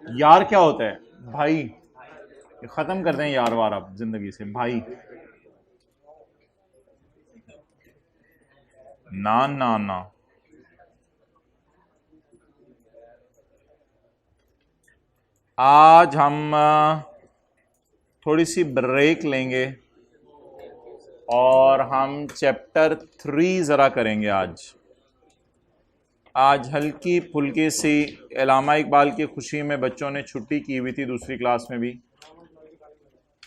यार क्या होता है? भाई। ये खत्म कर दें यार वार आप जिंदगी से, भाई। ना ना ना। आज हम थोड़ी सी ब्रेक लेंगे और हम चैप्टर 3 जरा करेंगे आज। आज हल्की फुल्की सी इल्लामा इकबाल की खुशी में बच्चों ने छुट्टी की हुई थी दूसरी क्लास में भी,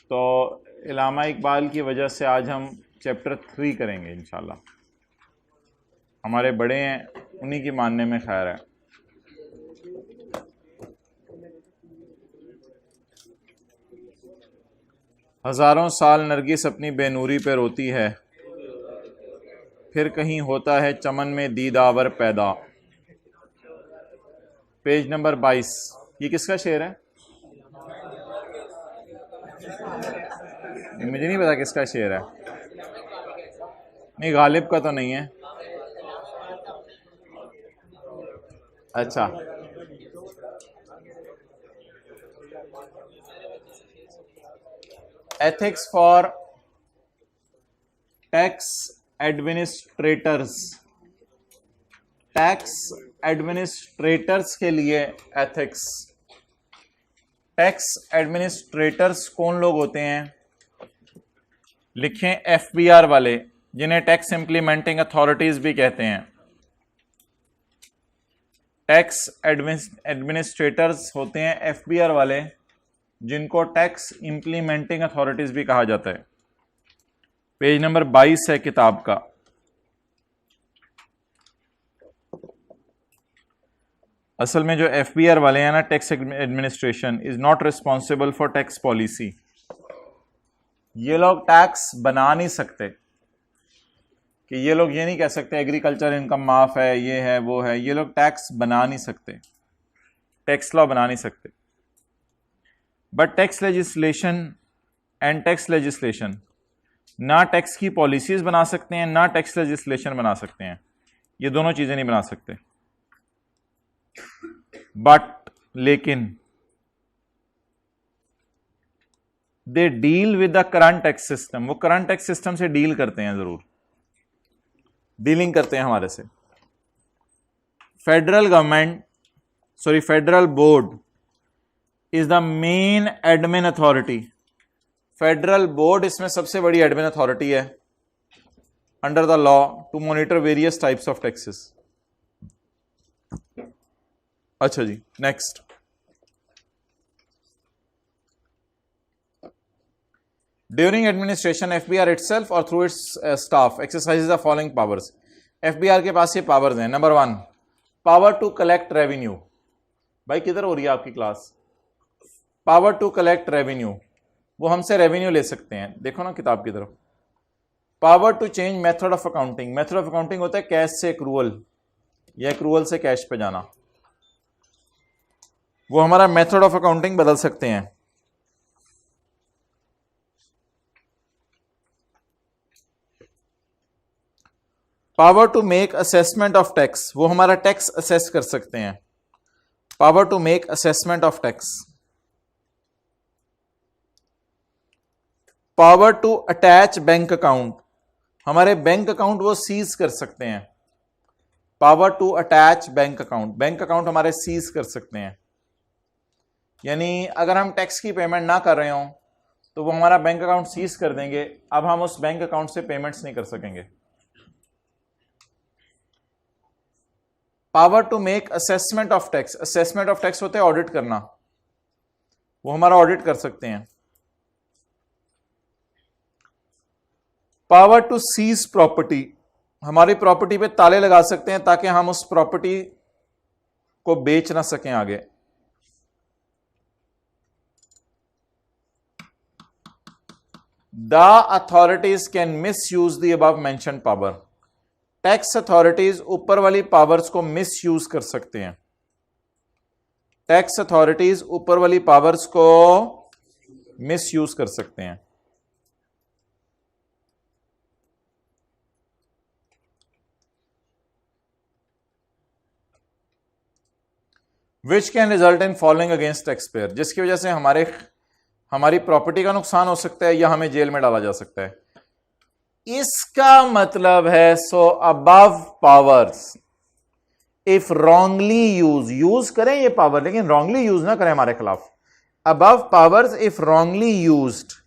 तो इल्लामा इकबाल की वजह से आज हम चैप्टर 3 करेंगे इंशाल्लाह। हमारे बड़े हैं, उन्हीं की मानने में खैर है। हजारों साल नरगिस अपनी बेनूरी पे रोती है, फिर कहीं होता है चमन में दीदावर पैदा। Page number 22। ये किसका शेर है? मुझे नहीं पता किसका शेर है। नहीं, गालिब का तो नहीं है। अच्छा। Ethics for tax administrators. Tax administrators के लिए एथिक्स। टैक्स एडमिनिस्ट्रेटर्स कौन लोग होते हैं? लिखें एफबीआर वाले, जिन्हें टैक्स इंप्लीमेंटिंग अथॉरिटीज भी कहते हैं। टैक्स एडमिनिस्ट्रेटर्स होते हैं एफबीआर वाले, जिनको टैक्स इंप्लीमेंटिंग अथॉरिटीज भी कहा जाता है। पेज नंबर 22 है किताब का। असल में जो एफबीआर वाले हैं ना, tax administration is not responsible for tax policy. ये लोग टैक्स बना नहीं सकते, कि ये लोग ये नहीं कह सकते एग्रीकल्चर इनकम माफ है, ये है वो है। ये लोग टैक्स बना नहीं सकते, टैक्स लॉ बना नहीं सकते। But tax legislation and tax legislation, ना टैक्स की पॉलिसीज बना सकते हैं, ना टैक्स लेजिस्लेशन बना सकते हैं। ये दोनों चीजें नहीं बना सकते। बट लेकिन they deal with the current tax system, वो करंट टैक्स सिस्टम से डील करते हैं, जरूर डीलिंग करते हैं हमारे से। Federal government, sorry federal board is the main admin authority. Federal board इसमें सबसे बड़ी एडमिन अथॉरिटी है under the law to monitor various types of taxes. अच्छा जी, next. During administration FBR itself और through its staff exercises the following powers. FBR के पास ये powers हैं। Number 1, power to collect revenue. भाई किधर हो रही है आपकी class? Power to collect revenue, वो हमसे रेवेन्यू ले सकते हैं। देखो ना किताब की तरफ। Power to change method of accounting. Method of accounting होता है कैश से एक्रूअल या एक्रूअल से कैश पे जाना। वो हमारा मेथड ऑफ अकाउंटिंग बदल सकते हैं। Power to make assessment of tax, वो हमारा टैक्स असेस कर सकते हैं। Power to make assessment of tax. Power to attach bank account, हमारे बैंक अकाउंट वो सीज कर सकते हैं। Power to attach bank account, bank account हमारे सीज कर सकते हैं। यानी अगर हम टैक्स की पेमेंट ना कर रहे हो तो वो हमारा बैंक अकाउंट सीज कर देंगे। अब हम उस बैंक अकाउंट से पेमेंट्स नहीं कर सकेंगे। Power to make assessment of tax, assessment of tax होते हैं ऑडिट करना, वो हमारा ऑडिट कर सकते हैं। पावर टू सीज प्रॉपर्टी, हमारी प्रॉपर्टी पे ताले लगा सकते हैं ताकि हम उस प्रॉपर्टी को बेच ना सकें आगे। The authorities can miss use the above mention power, tax authorities ऊपर वाली पावर्स को मिस यूज कर सकते हैं। टैक्स अथॉरिटीज ऊपर वाली पावर्स को मिस यूज कर सकते हैं। Which can result in following against tax payer, जिसकी वजह से हमारी प्रॉपर्टी का नुकसान हो सकता है या हमें जेल में डाला जा सकता है। इसका मतलब है so above powers if wrongly use करें ये पावर, लेकिन रॉन्गली यूज ना करें हमारे खिलाफ। Above powers if wrongly used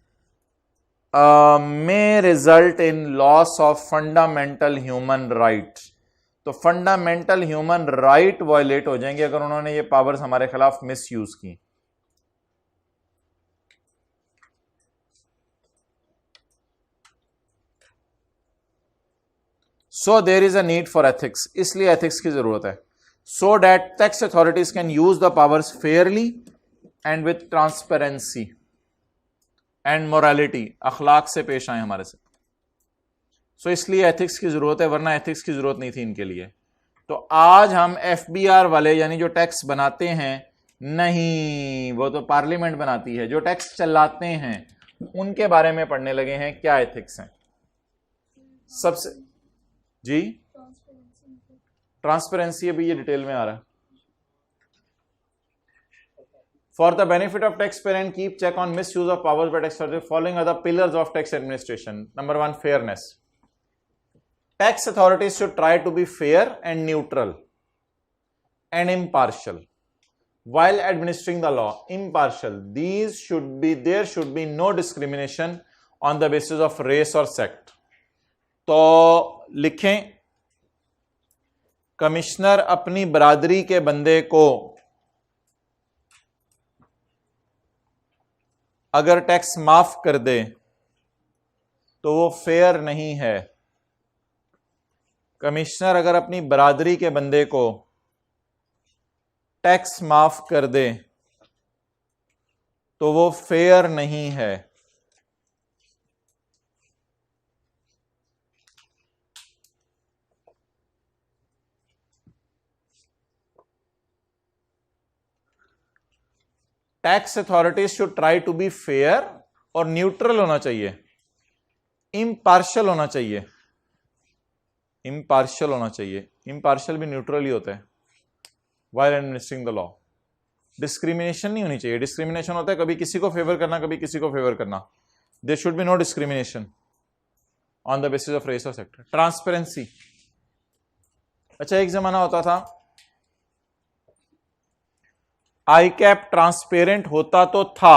may result in loss of fundamental human right। तो फंडामेंटल ह्यूमन राइट वायलेट हो जाएंगे अगर उन्होंने ये पावर्स हमारे खिलाफ मिस यूज की। So there is a need for ethics, इसलिए एथिक्स की जरूरत है, so that tax authorities can use the powers fairly and with transparency and morality, अखलाक से पेश आए हमारे से। सो इसलिए एथिक्स की जरूरत है, वरना एथिक्स की जरूरत नहीं थी इनके लिए। तो आज हम एफबीआर वाले यानी जो टैक्स बनाते हैं, नहीं वो तो पार्लियामेंट बनाती है, जो टैक्स चलाते हैं उनके बारे में पढ़ने लगे हैं क्या एथिक्स हैं। सबसे जी ट्रांसपेरेंसी अभी ये डिटेल में आ रहा है। For the benefit of taxpayer and keep check on misuse of powers by tax authorities, following are the pillars of tax administration. Number 1, fairness. Tax authorities should try to be fair and neutral and impartial while administering the law. Impartial. There should be no discrimination on the basis of race or sect. तो लिखें, commissioner अपनी बरादरी के बंदे को अगर tax माफ कर दे तो वो फेयर नहीं है। कमिश्नर अगर अपनी बरादरी के बंदे को टैक्स माफ कर दे तो वो फेयर नहीं है। Tax authorities should try to be fair और न्यूट्रल होना चाहिए, इम्पार्शियल होना चाहिए। इम्पार्शियल होना चाहिए, इम्पार्शियल भी न्यूट्रल ही होता है while administering the law. Discrimination नहीं होनी चाहिए। डिस्क्रिमिनेशन होता है कभी किसी को फेवर करना, कभी किसी को फेवर करना। There should be no discrimination on the basis of race और सेक्टर। ट्रांसपेरेंसी, अच्छा एक जमाना होता था आई कैप ट्रांसपेरेंट होता तो था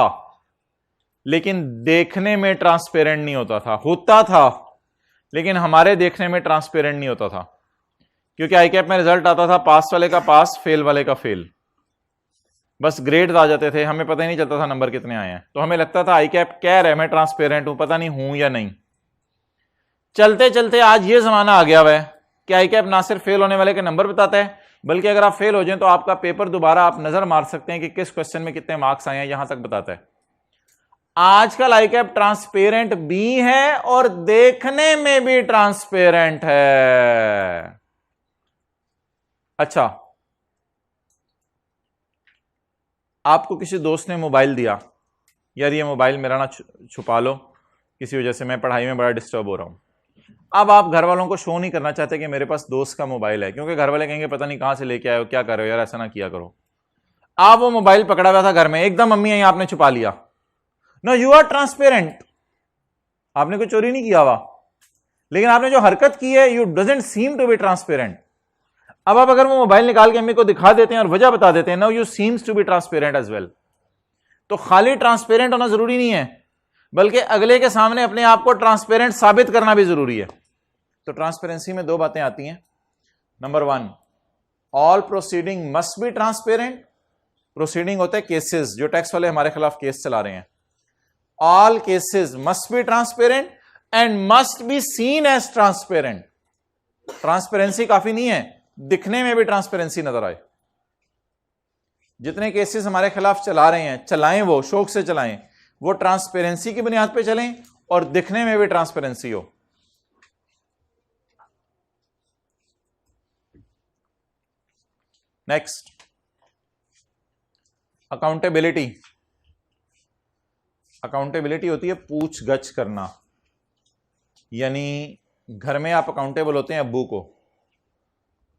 लेकिन देखने में ट्रांसपेरेंट नहीं होता था। होता था लेकिन हमारे देखने में ट्रांसपेरेंट नहीं होता था, क्योंकि आई कैप में रिजल्ट आता था पास वाले का पास, फेल वाले का फेल, बस ग्रेड्स आ जाते थे, हमें पता ही नहीं चलता था नंबर कितने आए हैं। तो हमें लगता था आई कैप कह रहा है मैं ट्रांसपेरेंट हूं, पता नहीं हूं या नहीं। चलते चलते आज ये जमाना आ गया हुआ है कि आई कैप ना सिर्फ फेल होने वाले के नंबर बताता है, बल्कि अगर आप फेल हो जाए तो आपका पेपर दोबारा आप नजर मार सकते हैं कि किस क्वेश्चन में कितने मार्क्स आए हैं, यहां तक बताता है। आजकल आई कैप ट्रांसपेरेंट भी है और देखने में भी ट्रांसपेरेंट है। अच्छा, आपको किसी दोस्त ने मोबाइल दिया, यार ये मोबाइल मेरा ना छुपा लो, किसी वजह से मैं पढ़ाई में बड़ा डिस्टर्ब हो रहा हूं। अब आप घर वालों को शो नहीं करना चाहते कि मेरे पास दोस्त का मोबाइल है, क्योंकि घर वाले कहेंगे पता नहीं कहां से लेके आए हो, क्या कर रहे हो यार, ऐसा ना किया करो। आप वो मोबाइल पकड़ा हुआ था घर में, एकदम मम्मी आई आपने छुपा लिया। नो, यू आर ट्रांसपेरेंट, आपने कोई चोरी नहीं किया हुआ, लेकिन आपने जो हरकत की है you doesn't seem to be transparent. अब आप अगर वो मोबाइल निकाल के अम्मी को दिखा देते हैं और वजह बता देते हैं, no you seems to be transparent as well. तो खाली ट्रांसपेरेंट होना जरूरी नहीं है, बल्कि अगले के सामने अपने आप को ट्रांसपेरेंट साबित करना भी जरूरी है। तो ट्रांसपेरेंसी में दो बातें आती हैं। Number 1, all proceeding must be transparent. Proceeding होते हैं केसेस, जो टैक्स वाले हमारे खिलाफ केस चला रहे हैं। All cases must be transparent and must be seen as transparent. Transparency काफी नहीं है, दिखने में भी ट्रांसपेरेंसी नजर आए। जितने केसेस हमारे खिलाफ चला रहे हैं, चलाएं, वो शौक से चलाएं, वो ट्रांसपेरेंसी की बुनियाद पे चलें और दिखने में भी ट्रांसपेरेंसी हो। Next, accountability. अकाउंटेबिलिटी होती है पूछगछ करना, यानी घर में आप अकाउंटेबल होते हैं अब्बू को,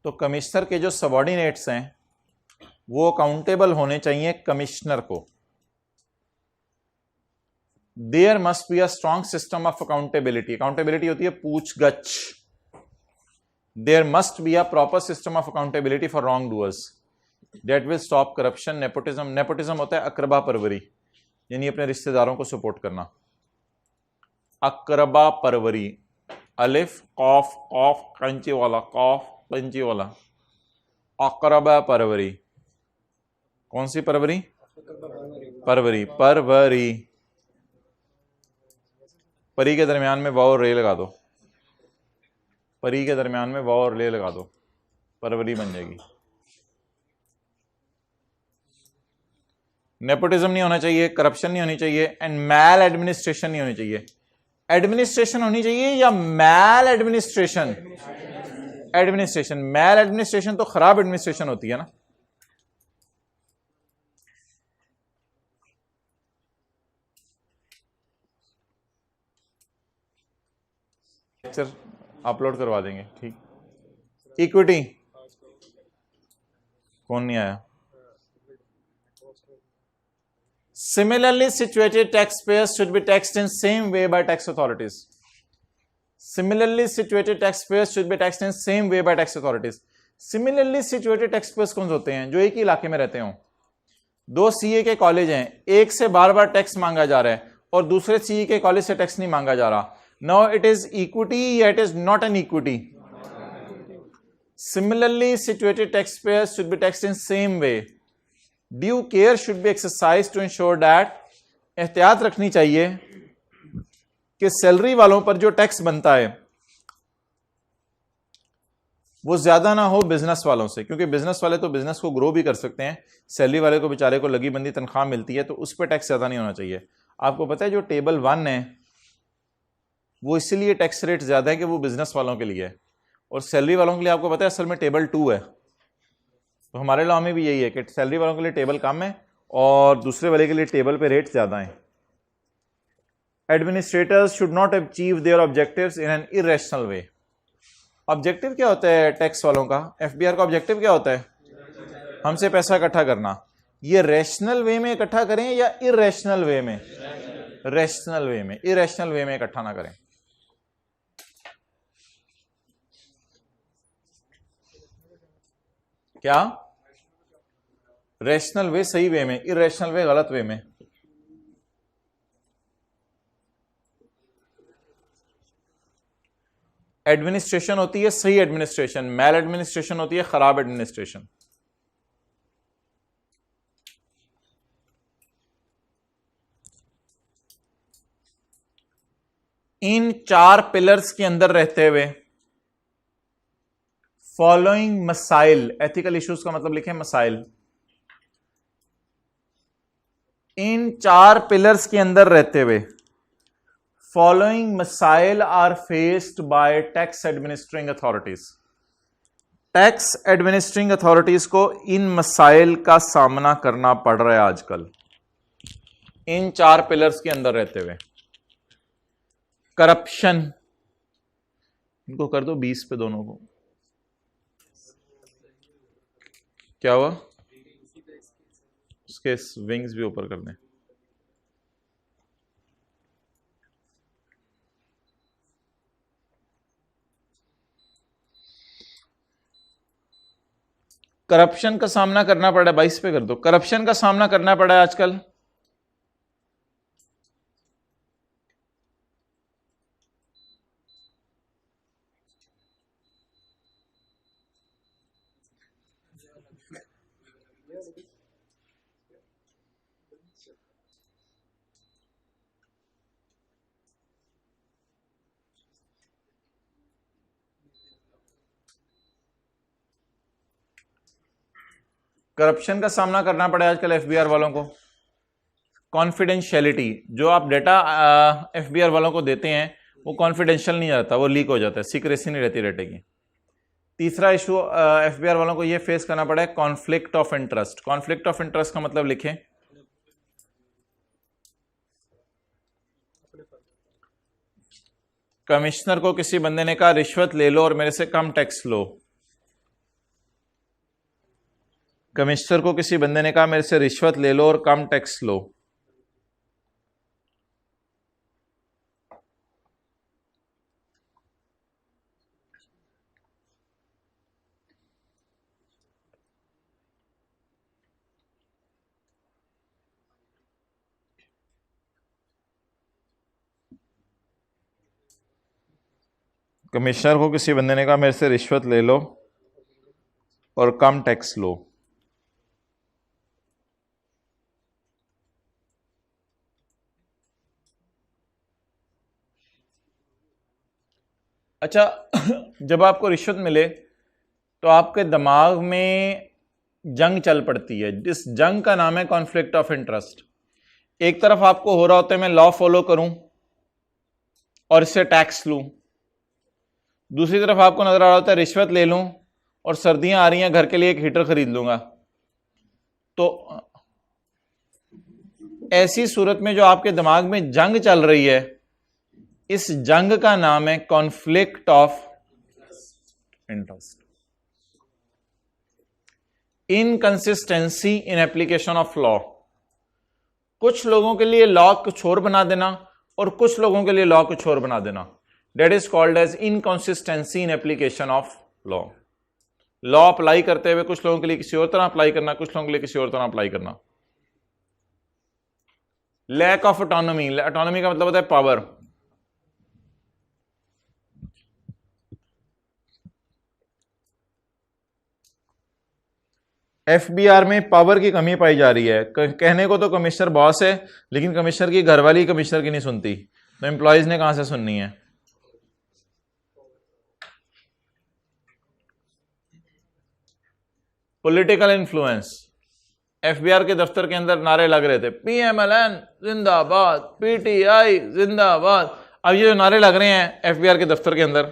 तो कमिश्नर के जो सबॉर्डिनेट्स हैं वो अकाउंटेबल होने चाहिए कमिश्नर को। There must be a strong system of accountability, accountability होती है पूछगछ। There must be a proper system of accountability for wrong doers that will stop corruption, nepotism. Nepotism होता है अकरबा परवरी, यानी अपने रिश्तेदारों को सपोर्ट करना। अकरबा परवरी, अलिफ कॉफ कॉफ कंची वाला, कॉफ कंची वाला, अकरबा परवरी। कौन सी परवरी? परवरी, परवरी। परी के दरमियान में वाव और रे लगा दो, परी के दरमियान में वाव और रे लगा दो, परवरी बन जाएगी। नेपोटिज्म नहीं होना चाहिए, करप्शन नहीं होनी चाहिए, एंड मैल एडमिनिस्ट्रेशन नहीं होनी चाहिए। एडमिनिस्ट्रेशन होनी चाहिए या मैल एडमिनिस्ट्रेशन? एडमिनिस्ट्रेशन। मैल एडमिनिस्ट्रेशन तो खराब एडमिनिस्ट्रेशन होती है ना। लेक्चर अपलोड करवा देंगे, ठीक। इक्विटी कौन नहीं आया? Similarly situated taxpayers should be taxed in same way by tax authorities. Similarly situated taxpayers should be taxed in same way by tax authorities. Similarly situated taxpayers कौन होते हैं? जो एक ही इलाके में रहते हों। दो सीए के कॉलेज हैं, एक से बार बार टैक्स मांगा जा रहा है और दूसरे सीए के कॉलेज से टैक्स नहीं मांगा जा रहा। Now it is equity या it is not an equity? Similarly situated taxpayers should be taxed in same way. Due care should be exercised to ensure that, एहतियात रखनी चाहिए कि सैलरी वालों पर जो टैक्स बनता है वो ज्यादा ना हो बिजनेस वालों से, क्योंकि बिजनेस वाले तो बिजनेस को ग्रो भी कर सकते हैं, सैलरी वाले को बेचारे को लगी बंदी तनख्वाह मिलती है तो उस पर टैक्स ज्यादा नहीं होना चाहिए। आपको पता है जो टेबल 1 है वो इसलिए टैक्स रेट ज्यादा है कि वो बिजनेस वालों के लिए है, और सैलरी वालों के लिए आपको पता है असल में टेबल 2 है। तो हमारे लॉ में भी यही है कि सैलरी वालों के लिए टेबल कम है और दूसरे वाले के लिए टेबल पे रेट ज्यादा है। Administrators should not achieve their objectives in an irrational way. Objective क्या होता है टैक्स वालों का? एफबीआर का ऑब्जेक्टिव क्या होता है? हमसे पैसा इकट्ठा करना। ये रैशनल वे में इकट्ठा करें या इरेशनल वे में? रैशनल वे में। इरेशनल वे में इकट्ठा ना करें। क्या? रैशनल वे सही वे में, इरेशनल वे गलत वे में। एडमिनिस्ट्रेशन होती है सही एडमिनिस्ट्रेशन, मैल एडमिनिस्ट्रेशन होती है खराब एडमिनिस्ट्रेशन। इन 4 पिलर्स के अंदर रहते हुए फॉलोइंग मसाइल, एथिकल इश्यूज का मतलब लिखें मसाइल। इन 4 पिलर्स के अंदर रहते हुए फॉलोइंग मसाइल are faced by tax administering authorities. Tax administering authorities को इन मसाइल का सामना करना पड़ रहा है आजकल, इन 4 पिलर्स के अंदर रहते हुए। करप्शन, इनको कर दो 20 पे दोनों को। क्या हुआ? उसके विंग्स भी ऊपर कर दें। करप्शन का सामना करना पड़ा है, 22 पे कर दो। करप्शन का सामना करना पड़ा है आजकल। करप्शन का सामना करना पड़ा है आजकल एफबीआर वालों को। कॉन्फिडेंशियलिटी, जो आप डेटा एफबीआर वालों को देते हैं वो कॉन्फिडेंशियल नहीं रहता, वो लीक हो जाता है, सीक्रेसी नहीं रहती डेटे की। तीसरा इशू एफबीआर वालों को ये फेस करना पड़ा है conflict of interest. Conflict of interest का मतलब लिखें, कमिश्नर को किसी बंदे ने कहा रिश्वत ले लो और मेरे से कम टैक्स लो, कमिश्नर को किसी बंदे ने कहा मेरे से रिश्वत ले लो और कम टैक्स लो। कमिश्नर को किसी बंदे ने कहा मेरे से रिश्वत ले लो और कम टैक्स लो। अच्छा, जब आपको रिश्वत मिले तो आपके दिमाग में जंग चल पड़ती है। इस जंग का नाम है कॉन्फ्लिक्ट ऑफ इंटरेस्ट। एक तरफ आपको हो रहा होता है मैं लॉ फॉलो करूं और इससे टैक्स लूं, दूसरी तरफ आपको नजर आ रहा होता है रिश्वत ले लूं और सर्दियां आ रही हैं घर के लिए एक हीटर खरीद लूंगा। तो ऐसी सूरत में जो आपके दिमाग में जंग चल रही है, इस जंग का नाम है conflict of interest. Inconsistency in application of law. कुछ लोगों के लिए लॉ कुछ और बना देना और कुछ लोगों के लिए लॉ कुछ और बना देना, that is called as inconsistency in application of law. Law apply करते हुए कुछ लोगों के लिए किसी और तरह अप्लाई करना, कुछ लोगों के लिए किसी और तरह अप्लाई करना। Lack of autonomy. ऑटोनॉमी का मतलब होता है पावर। एफबीआर में पावर की कमी पाई जा रही है। कहने को तो कमिश्नर बॉस है, लेकिन कमिश्नर की घरवाली कमिश्नर की नहीं सुनती, तो एम्प्लॉयज ने कहां से सुननी है। Political influence. एफबीआर के दफ्तर के अंदर नारे लग रहे थे, पीएमएलएन जिंदाबाद, पीटीआई जिंदाबाद। अब ये जो नारे लग रहे हैं एफबीआर के दफ्तर के अंदर,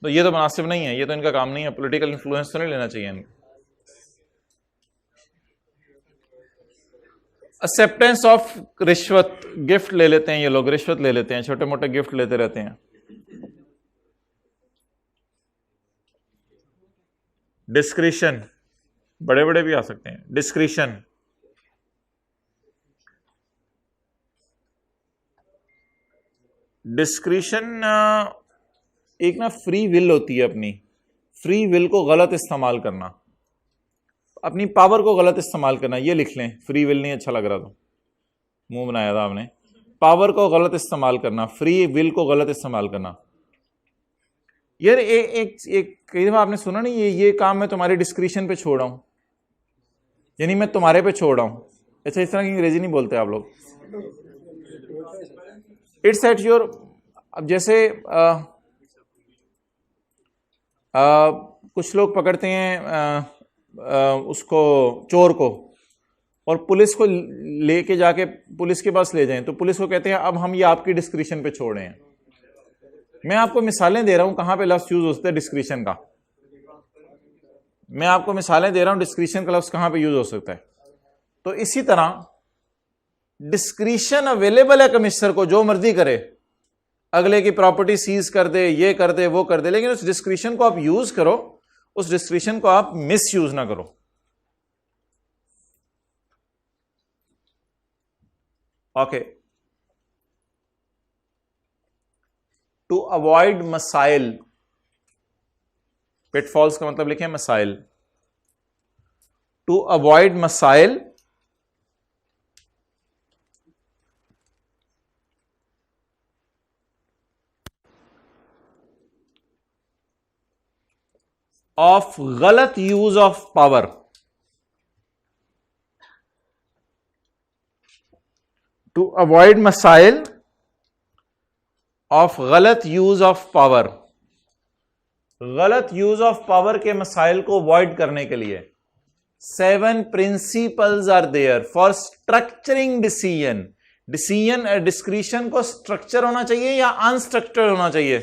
तो ये तो मुनासिब नहीं है, ये तो इनका काम नहीं है। पॉलिटिकल इन्फ्लुएंस तो नहीं लेना चाहिए इनको। एक्सेप्टेंस ऑफ रिश्वत। गिफ्ट ले लेते हैं ये लोग, रिश्वत ले लेते हैं, छोटे मोटे गिफ्ट लेते रहते हैं। डिस्क्रिशन, बड़े बड़े भी आ सकते हैं। डिस्क्रिशन, डिस्क्रिशन एक ना फ्री विल होती है, अपनी फ्री विल को गलत इस्तेमाल करना, अपनी पावर को गलत इस्तेमाल करना। ये लिख लें, फ्री विल नहीं अच्छा लग रहा तो मुंह बनाया था आपने। पावर को गलत इस्तेमाल करना, फ्री विल को गलत इस्तेमाल करना। यार एक कई दफा आपने सुना नहीं, ये काम मैं तुम्हारी डिस्क्रिशन पे छोड़ रहा हूं, यानी मैं तुम्हारे पे छोड़ रहा हूं। अच्छा, इस तरह की अंग्रेजी नहीं बोलते आप लोग। It's at your. अब जैसे कुछ लोग पकड़ते हैं उसको, चोर को, और पुलिस को लेके जाके पुलिस के पास ले जाएं, तो पुलिस को कहते हैं अब हम ये आपकी डिस्क्रिशन पे छोड़ रहे हैं। मैं आपको मिसालें दे रहा हूं कहां पे लफ्ज यूज होता है डिस्क्रिशन का। मैं आपको मिसालें दे रहा हूं डिस्क्रिशन का लफ्ज कहां पे यूज हो सकता है। तो इसी तरह डिस्क्रिशन अवेलेबल है कमिश्नर को, जो मर्जी करे, अगले की प्रॉपर्टी सीज कर दे, ये कर दे, वो कर दे, लेकिन उस डिस्क्रिशन को आप यूज करो, उस डिस्क्रिशन को आप मिस यूज ना करो। ओके। टू अवॉइड मसाइल। पिटफॉल्स का मतलब लिखें मसाइल। टू अवॉइड मसाइल ऑफ गलत use of power. To avoid मसाइल ऑफ गलत यूज ऑफ पावर। गलत यूज ऑफ पावर के मसाइल को अवॉइड करने के लिए 7 principles are there for structuring decision. Decision discretion को स्ट्रक्चर होना चाहिए या अनस्ट्रक्चर्ड होना चाहिए।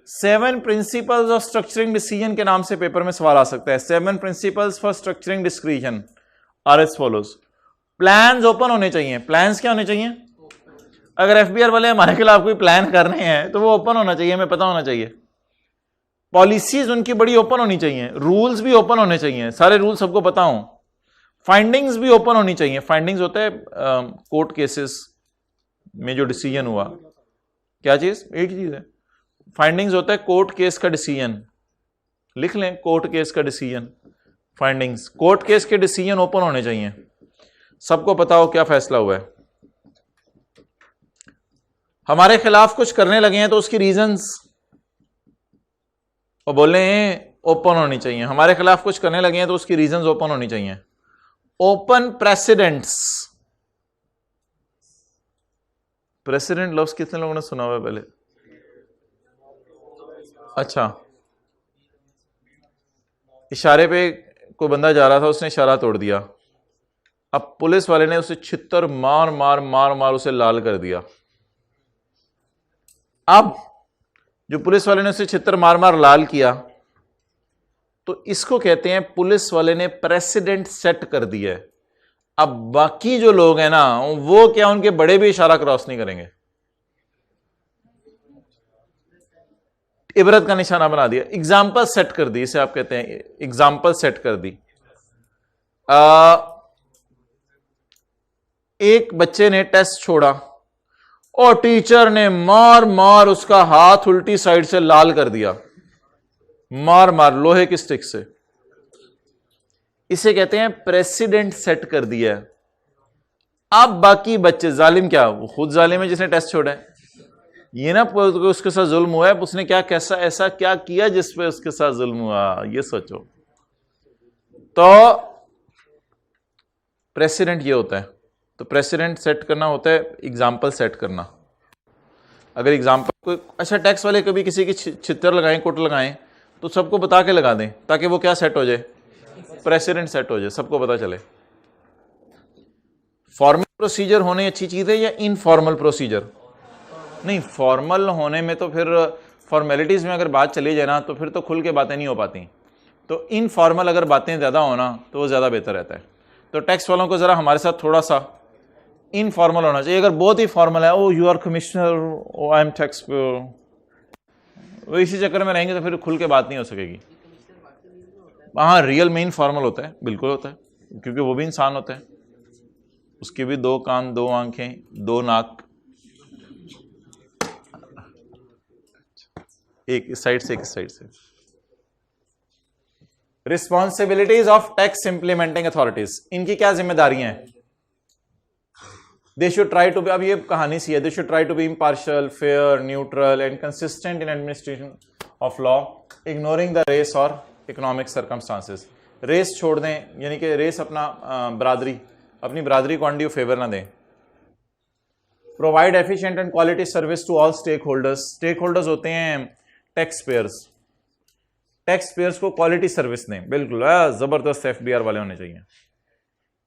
7 प्रिंसिपल्स ऑफ स्ट्रक्चरिंग डिसीजन के नाम से पेपर में सवाल आ सकता है। 7 principles for structuring discretion are as follows. Plans open होने चाहिए। प्लान्स क्या होने चाहिए? अगर एफबीआर वाले हमारे खिलाफ कोई प्लान कर रहे हैं तो वो ओपन होना चाहिए, हमें पता होना चाहिए। पॉलिसीज उनकी बड़ी ओपन होनी चाहिए, रूल्स भी ओपन होने चाहिए, सारे रूल्स सबको पता हो, फाइंडिंग्स भी ओपन होनी चाहिए। फाइंडिंग्स होता है कोर्ट केसेस में जो डिसीजन हुआ, क्या चीज, एक चीज है, फाइंडिंग्स होता है कोर्ट केस का डिसीजन, लिख लें कोर्ट केस का डिसीजन, फाइंडिंग्स, कोर्ट केस के डिसीजन ओपन होने चाहिए, सबको पता हो क्या फैसला हुआ है। हमारे खिलाफ कुछ करने लगे हैं तो उसकी रीजंस और बोले हैं ओपन होनी चाहिए, हमारे खिलाफ कुछ करने लगे हैं तो उसकी रीजंस ओपन होनी चाहिए। ओपन प्रेसिडेंट्स, प्रेसिडेंट लफ्ज कितने लोगों ने सुना हुआ है पहले? अच्छा, इशारे पे कोई बंदा जा रहा था, उसने इशारा तोड़ दिया, अब पुलिस वाले ने उसे छित्तर मार मार मार मार उसे लाल कर दिया। अब जो पुलिस वाले ने उसे छित्तर मार मार लाल किया, तो इसको कहते हैं पुलिस वाले ने प्रेसिडेंट सेट कर दिया है। अब बाकी जो लोग हैं ना, वो क्या, उनके बड़े भी इशारा क्रॉस नहीं करेंगे, इबरत का निशाना बना दिया, एग्जाम्पल सेट कर दी, इसे आप कहते हैं एग्जाम्पल सेट कर दी। एक बच्चे ने टेस्ट छोड़ा और टीचर ने मार मार उसका हाथ उल्टी साइड से लाल कर दिया, मार मार लोहे की स्टिक से, इसे कहते हैं प्रेसिडेंट सेट कर दिया। अब बाकी बच्चे, जालिम क्या, वो खुद जालिम है जिसने टेस्ट छोड़ा है, ये ना उसके साथ जुल्म हुआ है, उसने क्या कैसा ऐसा क्या किया जिसपे उसके साथ जुल्म हुआ, ये सोचो। तो प्रेसिडेंट ये होता है, तो प्रेसिडेंट सेट करना होता है एग्जाम्पल सेट करना। अगर एग्जाम्पल कोई, अच्छा टैक्स वाले कभी किसी की छितर लगाएं, कोट लगाएं, तो सबको बता के लगा दें ताकि वो क्या सेट हो जाए, प्रेसिडेंट सेट हो जाए, सबको पता चले। फॉर्मल प्रोसीजर होने अच्छी चीज है या इनफॉर्मल प्रोसीजर? नहीं, फॉर्मल होने में तो फिर फॉर्मेलिटीज में अगर बात चली जाए ना तो फिर तो खुल के बातें नहीं हो पाती, तो इनफॉर्मल अगर बातें ज्यादा होना तो वो ज्यादा बेहतर रहता है। तो टैक्स वालों को जरा हमारे साथ थोड़ा सा इनफॉर्मल होना चाहिए। अगर बहुत ही फॉर्मल है, oh you are commissioner, oh I am tax, वो इसी चक्कर में रहेंगे तो फिर खुल के बात नहीं हो सकेगी। हाँ, रियल में इनफॉर्मल होता है, बिल्कुल होता है, क्योंकि वो भी इंसान होता है, उसके भी दो कान, दो आंखें, दो नाक, एक इस साइड से एक इस साइड से। Responsibilities of tax implementing authorities, इनकी क्या जिम्मेदारियां हैं? They should try to be, अब ये कहानी सी है, they should try to be impartial, fair, neutral and consistent in administration of law, ignoring the race और इकोनॉमिक सर्कमस्टांसेस। रेस छोड़ दें, यानी कि रेस अपना बरादरी, अपनी बरादरी को अनड्यू फेवर ना दें। Provide efficient and quality service to all stakeholders, stakeholders होते हैं टैक्स पेयर्स, टैक्स पेयर्स को क्वालिटी सर्विस दें, बिल्कुल जबरदस्त एफबीआर वाले होने चाहिए।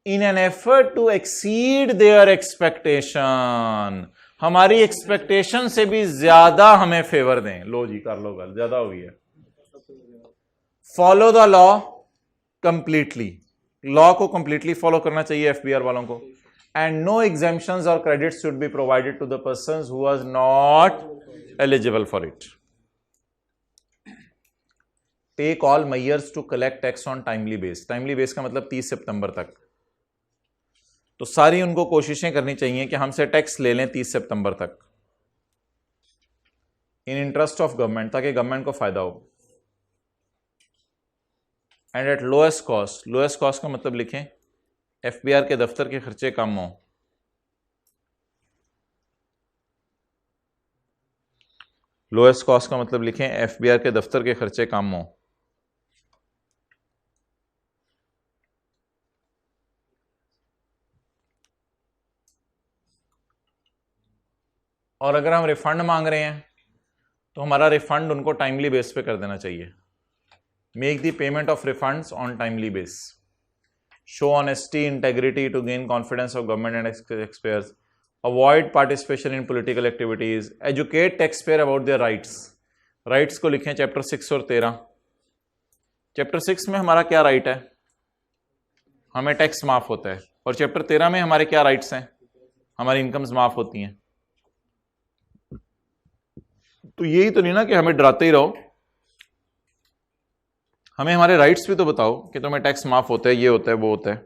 In an effort to exceed their expectation, हमारी एक्सपेक्टेशन से भी ज्यादा हमें फेवर दें, लो जी कर लो, गल ज्यादा हो गई है। Follow the law completely, law को कंप्लीटली फॉलो करना चाहिए एफबीआर वालों को। एंड नो एग्जेम्पशंस और credits should be provided to the persons who was not eligible for it. Take all measures to collect tax on timely base, timely base का मतलब 30 सितंबर तक, तो सारी उनको कोशिशें करनी चाहिए कि हमसे टैक्स ले लें 30 सितंबर तक, इन इंटरेस्ट ऑफ गवर्नमेंट, ताकि गवर्नमेंट को फायदा हो। And eight lowest cost, lowest cost का मतलब लिखें एफबीआर के दफ्तर के खर्चे कम हो, लोएस्ट कॉस्ट का मतलब लिखें एफबीआर के दफ्तर के खर्चे कम हो। और अगर हम रिफंड मांग रहे हैं तो हमारा रिफंड उनको टाइमली बेस पे कर देना चाहिए। Make the payment of refunds on timely base, show honesty, integrity to gain confidence of government and taxpayers, avoid participation in political activities, educate taxpayer about their rights. Rights को लिखें chapter 6 और 13। Chapter 6 में हमारा क्या right है, हमें tax माफ होता है, और चैप्टर 13 में हमारे क्या राइट्स हैं, हमारी इनकम्स माफ होती हैं। तो यही तो नहीं ना कि हमें डराते ही रहो, हमें हमारे राइट्स भी तो बताओ कि तुम्हें टैक्स माफ होता है, ये होता है, वो होता है।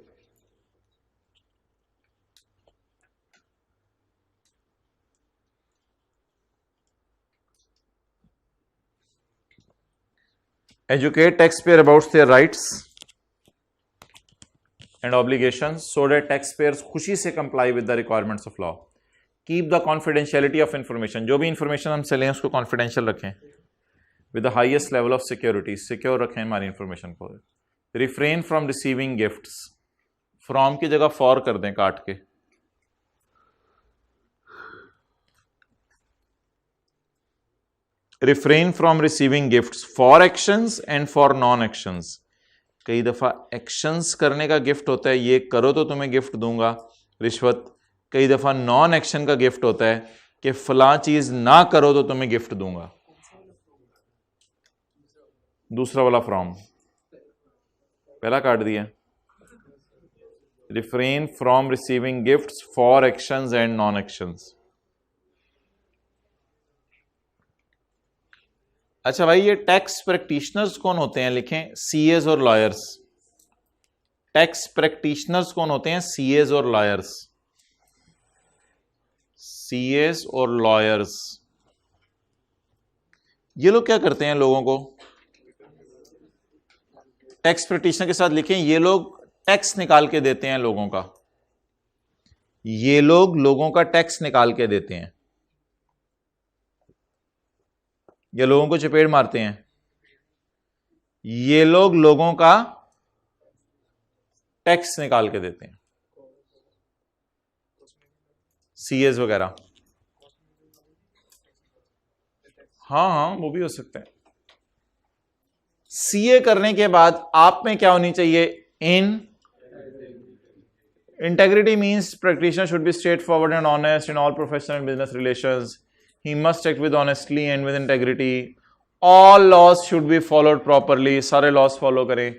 Educate taxpayer about their rights and obligations so that taxpayers खुशी से comply with the requirements of law. Keep the confidentiality of information. जो भी इंफॉर्मेशन हम से लें उसको कॉन्फिडेंशियल रखें. With the highest level of security. Secure रखें हमारी इंफॉर्मेशन को. Refrain from receiving gifts. From की जगह फॉर कर दें काट के. Refrain from receiving gifts for actions and for non-actions. कई दफा एक्शंस करने का गिफ्ट होता है, ये करो तो तुम्हें गिफ्ट दूंगा, रिश्वत. कई दफा नॉन एक्शन का गिफ्ट होता है कि फलां चीज ना करो तो तुम्हें गिफ्ट दूंगा. दूसरा वाला फ्रॉम पहला काट दिया. Refrain from receiving gifts for actions and non actions. अच्छा भाई, ये टैक्स प्रैक्टिशनर्स कौन होते हैं? लिखें सीएस और लॉयर्स. टैक्स प्रैक्टिशनर्स कौन होते हैं? सीएस और लॉयर्स. सीएस और लॉयर्स ये लोग क्या करते हैं? लोगों को टैक्स प्रैक्टिशनर के साथ लिखें, ये लोग टैक्स निकाल के देते हैं लोगों का. ये लोग लोगों का टैक्स निकाल के देते हैं. ये लोगों को चपेट मारते हैं. ये लोग लोगों का टैक्स निकाल के देते हैं. सीएस वगैरह. हाँ, वो भी हो सकता है. सीए करने के बाद आप में क्या होनी चाहिए? Integrity means practitioner should be straight forward and honest in all professional and business relations. He must act with honestly and with integrity. All laws should be followed properly. सारे laws follow करें.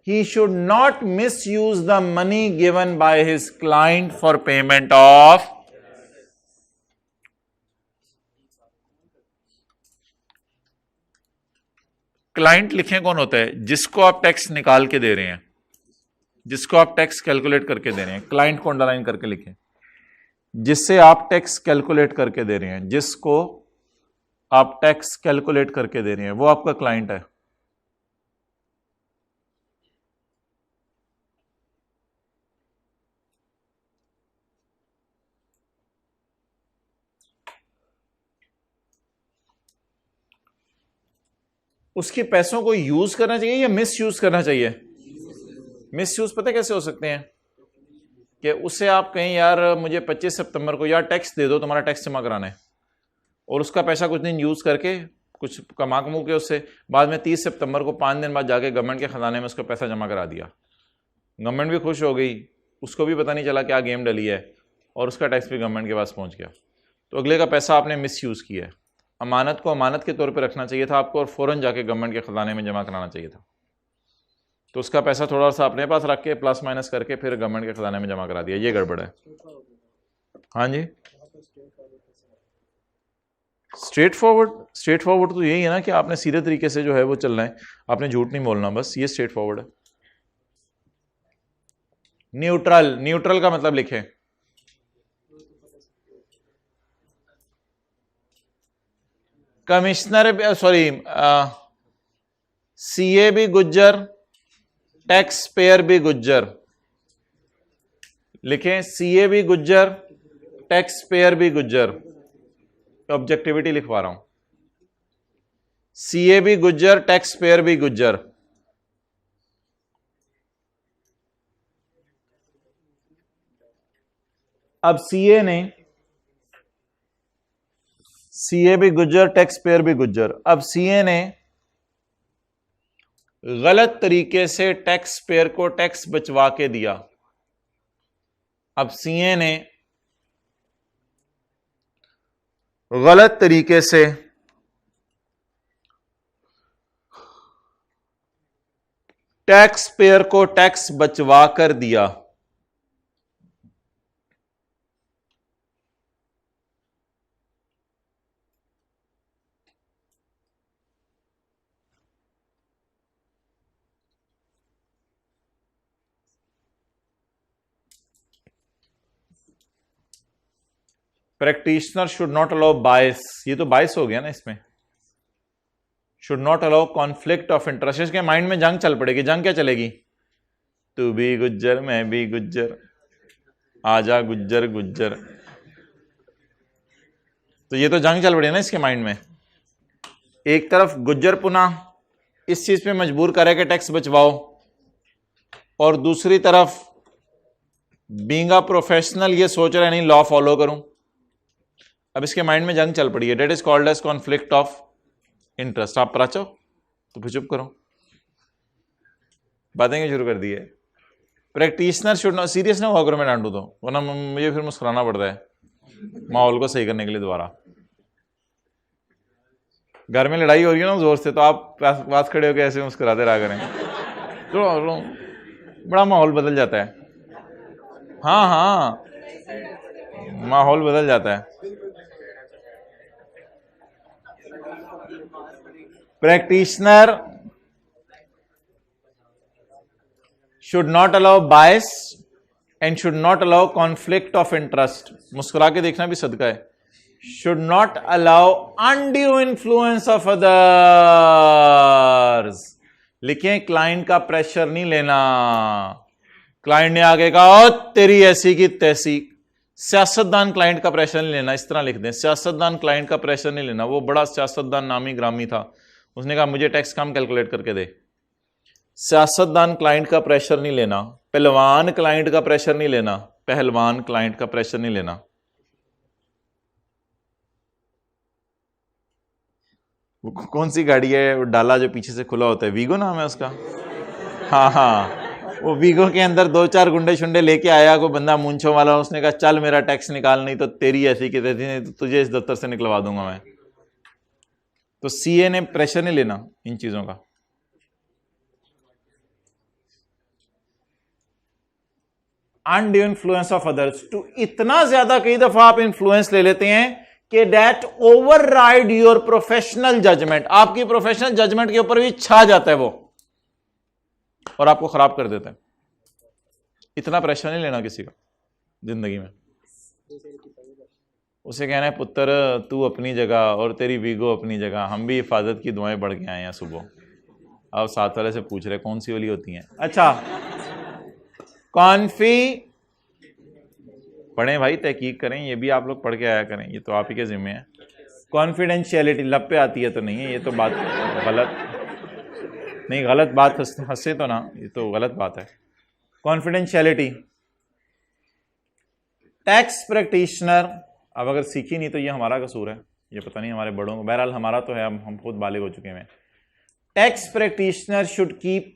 He should not misuse the money given by his client for payment of. Client लिखें कौन होता है? जिसको आप tax निकाल के दे रहे हैं, जिसको आप टैक्स कैलकुलेट करके दे रहे हैं. क्लाइंट को अंडरलाइन करके लिखें. जिससे आप टैक्स कैलकुलेट करके दे रहे हैं, जिसको आप टैक्स कैलकुलेट करके दे रहे हैं, वो आपका क्लाइंट है. उसके पैसों को यूज करना चाहिए या मिस यूज करना चाहिए? मिस यूज पता कैसे हो सकते हैं? कि उससे आप कहें यार मुझे 25 सितंबर को यार टैक्स दे दो, तुम्हारा टैक्स जमा कराना है, और उसका पैसा कुछ दिन यूज करके कुछ कमा के उससे बाद में 30 सितंबर को 5 दिन बाद जाके गवर्नमेंट के खजाने में उसका पैसा जमा करा दिया. गवर्नमेंट भी खुश हो गई, उसको भी पता नहीं चला क्या गेम डली है, और उसका टैक्स भी गवर्नमेंट के पास पहुंच गया. तो अगले का पैसा आपने मिस यूज किया है. अमानत को अमानत के तौर पर रखना चाहिए था आपको, और फौरन जाके गवर्नमेंट के खजाने में जमा कराना चाहिए था. तो उसका पैसा थोड़ा सा अपने पास रख के प्लस माइनस करके फिर गवर्नमेंट के खजाने में जमा करा दिया. ये गड़बड़ है. हाँ जी, स्ट्रेट फॉरवर्ड तो यही है ना कि आपने सीधे तरीके से जो है वो चलना है, आपने झूठ नहीं बोलना, बस ये स्ट्रेट फॉरवर्ड है. न्यूट्रल का मतलब लिखें. कमिश्नर सीए भी गुज्जर, टैक्स पेयर भी गुज्जर. लिखें सीए भी गुज्जर, टैक्स पेयर भी गुज्जर. ऑब्जेक्टिविटी लिखवा रहा हूं. सीए भी गुज्जर, टैक्स पेयर भी गुज्जर. अब सीए भी गुज्जर, टैक्स पेयर भी गुज्जर. अब सीए ने गलत तरीके से टैक्स पेयर को टैक्स बचवा के दिया. अब सीए ने गलत तरीके से टैक्स पेयर को टैक्स बचवा कर दिया. प्रैक्टिशनर शुड नॉट अलाउ बायस, ये तो बायस हो गया ना इसमें, should not allow conflict of interest. इसके माइंड में जंग चल पड़ेगी। जंग क्या चलेगी? तू भी गुज्जर मैं भी गुज्जर, आजा गुज्जर गुज्जर। तो ये तो जंग चल पड़ी ना इसके माइंड में। एक तरफ गुज्जर पुना इस चीज पे मजबूर करे कि टैक्स बचवाओ, और दूसरी तरफ बीइंग अ प्रोफेशनल ये सोच रहे नहीं लॉ फॉलो करूं। अब इसके माइंड में जंग चल पड़ी है। That is called as conflict of interest. आप पराचो तो फिर चुप करो, बातें क्यों शुरू कर दी है? प्रैक्टिशनर शुड नॉट, सीरियस ना हुआ करो मैं डांटू तो, वरना मुझे फिर मुस्कुराना पड़ता है माहौल को सही करने के लिए। दोबारा घर में लड़ाई हो रही है ना जोर से, तो आप पास खड़े होकर ऐसे मुस्कुराते रहा करें तो बड़ा माहौल बदल जाता है। हाँ हाँ, माहौल बदल जाता है। Practitioner should not allow bias and should not allow conflict of interest. मुस्कुरा के देखना भी सदका है। Should not allow undue influence of others. लिखें क्लाइंट का प्रेशर नहीं लेना। क्लाइंट ने आगे कहा तेरी ऐसी की तैसी। सियासतदान क्लाइंट का प्रेशर नहीं लेना, इस तरह लिख दें, सियासतदान क्लाइंट का प्रेशर नहीं लेना। वो बड़ा सियासतदान नामी ग्रामी था, उसने कहा मुझे टैक्स कम कैलकुलेट करके दे। सियासतदान क्लाइंट का प्रेशर नहीं लेना, पहलवान क्लाइंट का प्रेशर नहीं लेना, पहलवान क्लाइंट का प्रेशर नहीं लेना। वो कौन सी गाड़ी है वो डाला जो पीछे से खुला होता है? वीगो नाम है उसका। हाँ हाँ, वो वीगो के अंदर दो चार गुंडे शुंडे लेके आया कोई बंदा मूंछों वाला, उसने कहा चल मेरा टैक्स निकाल, नहीं तो तेरी ऐसी की तैसी, नहीं तो तुझे इस दफ्तर से निकलवा दूंगा मैं। तो सीए ने प्रेशर नहीं लेना इन चीजों का। अनड्यू इन्फ्लुएंस ऑफ अदर्स, टू इतना ज्यादा कई दफा आप इन्फ्लुएंस ले लेते हैं कि that override your professional judgement. आपकी प्रोफेशनल जजमेंट के ऊपर भी छा जाता है वो, और आपको खराब कर देता है। इतना प्रेशर नहीं लेना किसी का जिंदगी में। उसे कहना है पुत्र तू अपनी जगह और तेरी वीगो अपनी जगह, हम भी हिफाजत की दुआएं बढ़ के आए हैं सुबह। अब साथ वाले से पूछ रहे कौन सी वाली होती हैं। अच्छा, कॉन्फी पढ़ें भाई, तहकीक करें, ये भी आप लोग पढ़ के आया करें, ये तो आप ही के जिम्मे है। कॉन्फिडेंशियलिटी लब पे आती है तो नहीं है, ये तो बात गलत नहीं, गलत बात हंसे तो ना, ये तो गलत बात है। कॉन्फिडेंशियलिटी, टैक्स प्रैक्टिशनर, अब अगर सीखी नहीं तो ये हमारा कसूर है, ये पता नहीं हमारे बड़ों को, बहरहाल हमारा तो है, हम खुद बालिग हो चुके हैं। टैक्स प्रैक्टिशनर शुड कीप,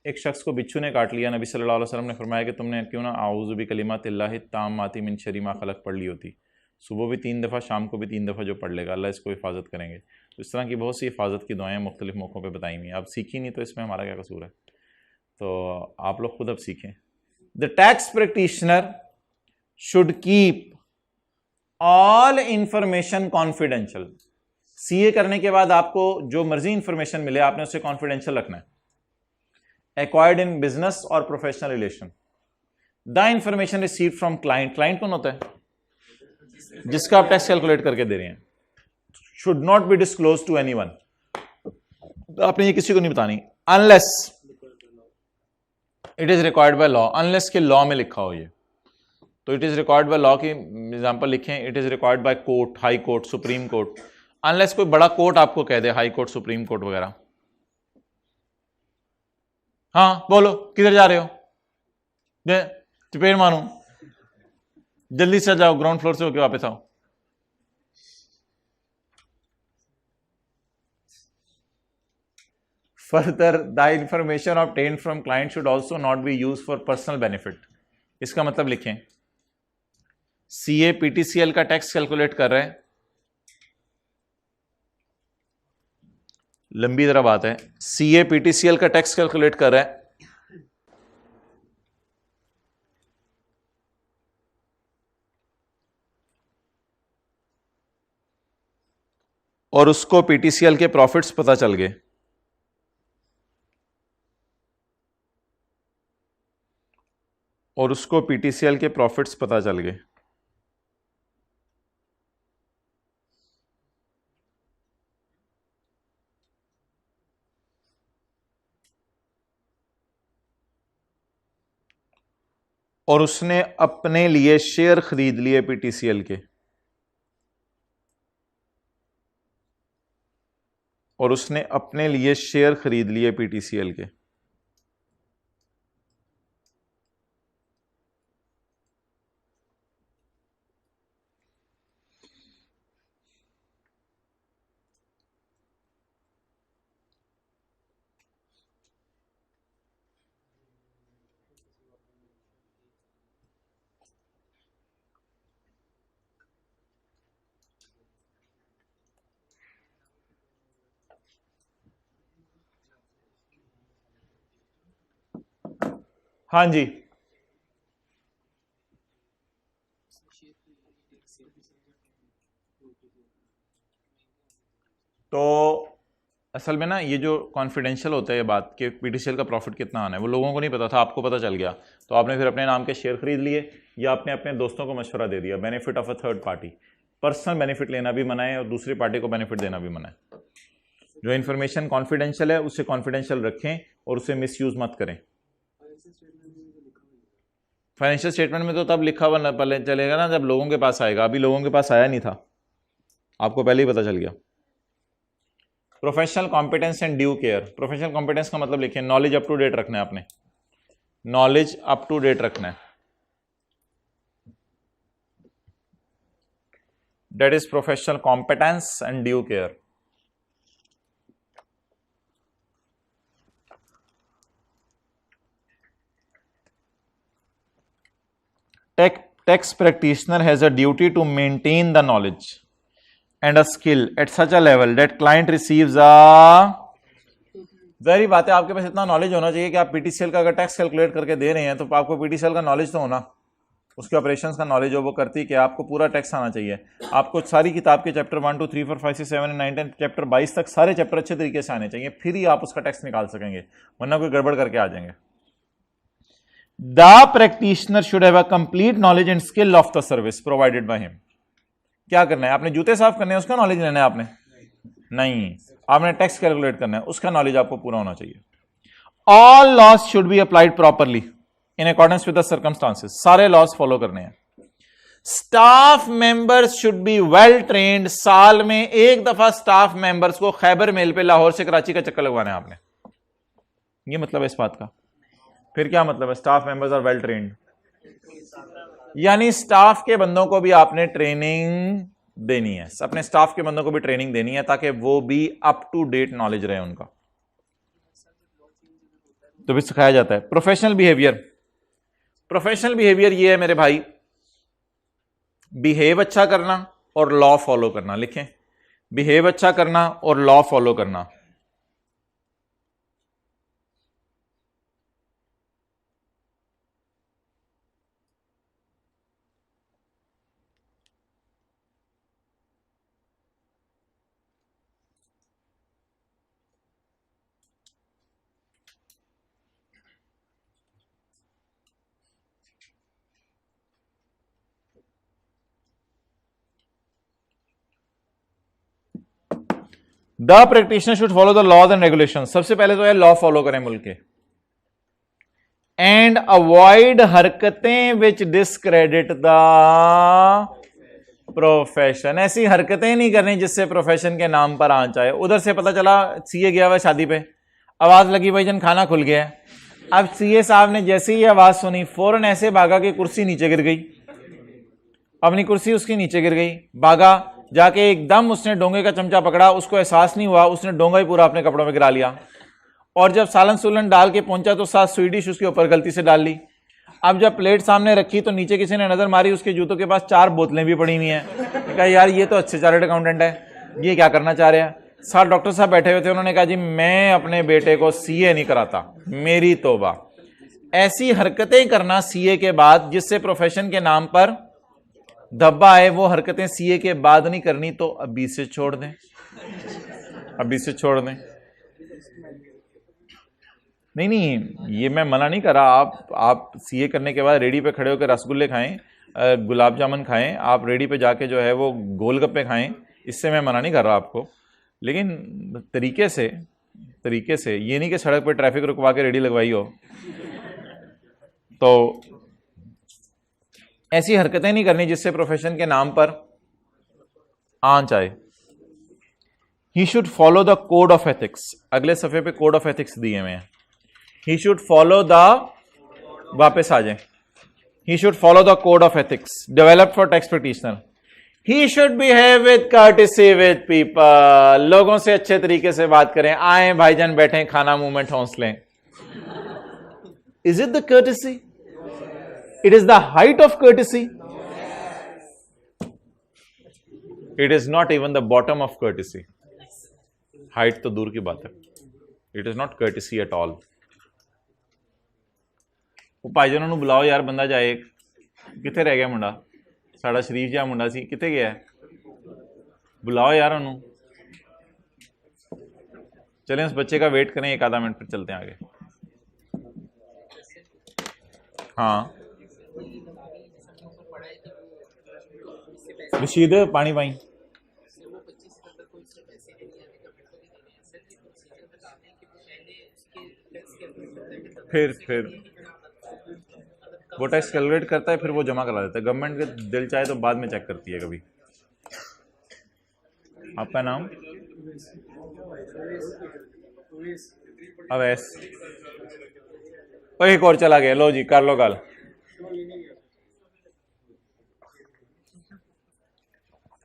एक शख्स को बिच्छू ने काट लिया, नबी सल्लल्लाहु अलैहि वसल्लम ने फरमाया कि तुमने क्यों ना आऊज़ु बिकलिमातिल्लाहि ताम्माति मिन शर्रि मा खलक़ पढ़ ली होती। सुबह भी 3 दफ़ा, शाम को भी 3 दफ़ा जो पढ़ लेगा अल्लाह इसको हिफाजत करेंगे। तो इस तरह की बहुत सी हिफाजत की दुआएं मुख्तलिफ मौक़ों पे बताई हुई हैं। अब सीखी नहीं तो इसमें हमारा क्या कसूर है? तो आप लोग खुद अब सीखें। The tax practitioner should keep all information confidential. CA करने के बाद आपको जो मर्जी इंफॉर्मेशन मिले आपने उसे कॉन्फिडेंशियल रखना है। एक्वायर्ड इन बिजनेस और professional relation. The information received from client, client कौन होता है? जिसका आप टैक्स कैलकुलेट करके दे रहे हैं। Should not be disclose to anyone, आपने ये किसी को नहीं बतानी, unless it is required by law, unless के लॉ में लिखा हो ये। तो it is required by law की एग्जांपल लिखें, it is required by court, high court, supreme court, unless कोई बड़ा कोर्ट आपको कह दे, हाई कोर्ट, सुप्रीम कोर्ट वगैरह। हाँ बोलो किधर जा रहे हो? चपेट मारूं, जल्दी से जाओ, ग्राउंड फ्लोर से होके वापस आओ। Further the information obtained from client should also not be use for personal benefit. इसका मतलब लिखें, सीए पीटीसीएल का टैक्स कैलकुलेट कर रहे हैं, लंबी तरह बात है, सीए पीटीसीएल का टैक्स कैलकुलेट कर रहा है, और उसको पीटीसीएल के प्रॉफिट्स पता चल गए, और उसको पीटीसीएल के प्रॉफिट्स पता चल गए, और उसने अपने लिए शेयर खरीद लिए पीटीसीएल के, और उसने अपने लिए शेयर खरीद लिए पीटीसीएल के, हाँ जी, तो असल में ना ये जो कॉन्फिडेंशियल होता है ये बात कि पीटीसीएल का प्रॉफिट कितना आना है, वो लोगों को नहीं पता था, आपको पता चल गया, तो आपने फिर अपने नाम के शेयर खरीद लिए या आपने अपने दोस्तों को मशवरा दे दिया। Benefit of a third party, personal benefit लेना भी मना है और दूसरी पार्टी को बेनिफिट देना भी मना है। जो इन्फॉर्मेशन कॉन्फिडेंशियल है उसे कॉन्फिडेंशियल रखें और उसे मिसयूज मत करें। फाइनेंशियल स्टेटमेंट में तो तब लिखा हुआ पहले चलेगा ना जब लोगों के पास आएगा, अभी लोगों के पास आया नहीं था, आपको पहले ही पता चल गया। Professional competence and due care, professional competence का मतलब लिखिए नॉलेज अप टू डेट रखना है आपने, नॉलेज अप टू डेट रखना है, that is professional competence and due care. Tax practitioner has a duty to maintain the knowledge and a skill at such a level that client receives a, जाहिर बात है आपके पास इतना knowledge होना चाहिए कि आप पीटीसीएल का अगर टैक्स कैलकुलेट करके दे रहे हैं तो आपको पीटीसीएल का नॉलेज तो होना, उसके ऑपरेशंस का नॉलेज हो, वो करती कि आपको पूरा टैक्स आना चाहिए। आपको सारी किताब के चैप्टर 1 2 3 4 5 6 7 9 10 चैप्टर 22 तक सारे चैप्टर अच्छे तरीके से आने चाहिए, फिर ही आप उसका टैक्स निकाल सकेंगे, वरना कोई गड़बड़ करके आ जाएंगे। The practitioner should have a complete knowledge and skill of the service provided by him. क्या करना है? आपने जूते साफ करने हैं, उसका नॉलेज लेना है आपने? नहीं, आपने टैक्स कैलकुलेट करना है, उसका नॉलेज आपको पूरा होना चाहिए। All laws should be applied properly in accordance with the circumstances. सारे लॉज फॉलो करने हैं। Staff members should be well trained, साल में एक दफा स्टाफ मेंबर्स को खैबर मेल पे लाहौर से कराची का चक्कर लगवाना है आपने, ये मतलब है इस बात का। फिर क्या मतलब है? Staff members are well trained, यानी स्टाफ के बंदों को भी आपने ट्रेनिंग देनी है, अपने स्टाफ के बंदों को भी ट्रेनिंग देनी है ताकि वो भी अप टू डेट नॉलेज रहे उनका, तो भी सिखाया जाता है। प्रोफेशनल बिहेवियर, प्रोफेशनल बिहेवियर ये है मेरे भाई, बिहेव अच्छा करना और लॉ फॉलो करना। लिखें, बिहेव अच्छा करना और लॉ फॉलो करना। The practitioner should follow the laws and regulation, सबसे पहले तो है लॉ फॉलो करें मुल्क के, एंड अवॉइड हरकतें विच डिस्क्रेडिट द प्रोफेशन, ऐसी हरकतें नहीं करनी जिससे प्रोफेशन के नाम पर आंच आए। उधर से पता चला सीए गया हुआ शादी पे, आवाज लगी भाईजान खाना खुल गया है, अब सीए साहब ने जैसे ही आवाज सुनी फौरन ऐसे भागा कि कुर्सी नीचे गिर गई, अपनी कुर्सी उसकी नीचे गिर गई, भागा जाके एकदम उसने डोंगे का चमचा पकड़ा, उसको एहसास नहीं हुआ, उसने डोंगा ही पूरा अपने कपड़ों में गिरा लिया, और जब सालन सुलन डाल के पहुंचा तो 7 स्वीडिश उसके ऊपर गलती से डाल ली। अब जब प्लेट सामने रखी तो नीचे किसी ने नजर मारी, उसके जूतों के पास 4 बोतलें भी पड़ी हुई हैं। कहा यार ये तो अच्छे चार्टर्ड अकाउंटेंट है, ये क्या करना चाह रहे हैं। 7 डॉक्टर साहब बैठे हुए थे, उन्होंने कहा जी मैं अपने बेटे को सीए नहीं कराता, मेरी तौबा। ऐसी हरकतें करना सीए के बाद जिससे प्रोफेशन के नाम पर धब्बा आए, वो हरकतें सीए के बाद नहीं करनी, तो अभी से छोड़ दें, अभी से छोड़ दें। नहीं, ये मैं मना नहीं कर रहा, आप सीए करने के बाद रेडी पे खड़े होकर रसगुल्ले खाएं, गुलाब जामुन खाएं, आप रेडी पे जाके जो है वो गोलगप्पे खाएं, इससे मैं मना नहीं कर रहा आपको, लेकिन तरीके से ये नहीं कि सड़क पे ट्रैफिक रुकवा के रेडी लगवाई हो। तो ऐसी हरकतें नहीं करनी जिससे प्रोफेशन के नाम पर आंच आए। He should follow the code of ethics, अगले सफे पे कोड ऑफ एथिक्स दिए हुए हैं। ही शुड फॉलो द, वापस आ जाए, he should follow the code of ethics developed for tax practitioner. He should behave with courtesy with people, लोगों से अच्छे तरीके से बात करें। आए भाईजान बैठे, खाना मुंह में ठोंस लें। Is it the courtesy? It is the height of courtesy. It is not even the bottom of courtesy. Height तो दूर की बात है, it is not courtesy at all. वो भाईजान ਨੂੰ बुलाओ यार, बंदा जाए। किथे रह गया मुंडा साड़ा, शरीफ जिहा मुंडा सी, किथे गया? बुलाओ यार उन्होंने। चलें उस बच्चे का वेट करें एक आधा मिनट, फिर चलते हैं आगे। हाँ रशीद, पानी पाई। फिर वो टैक्स कैलकुलेट करता है, फिर वो जमा करा देता है। गवर्नमेंट के दिल चाहे तो बाद में चेक करती है कभी। आपका नाम? अवैस। एक और चला गया, लो जी कर लो गल।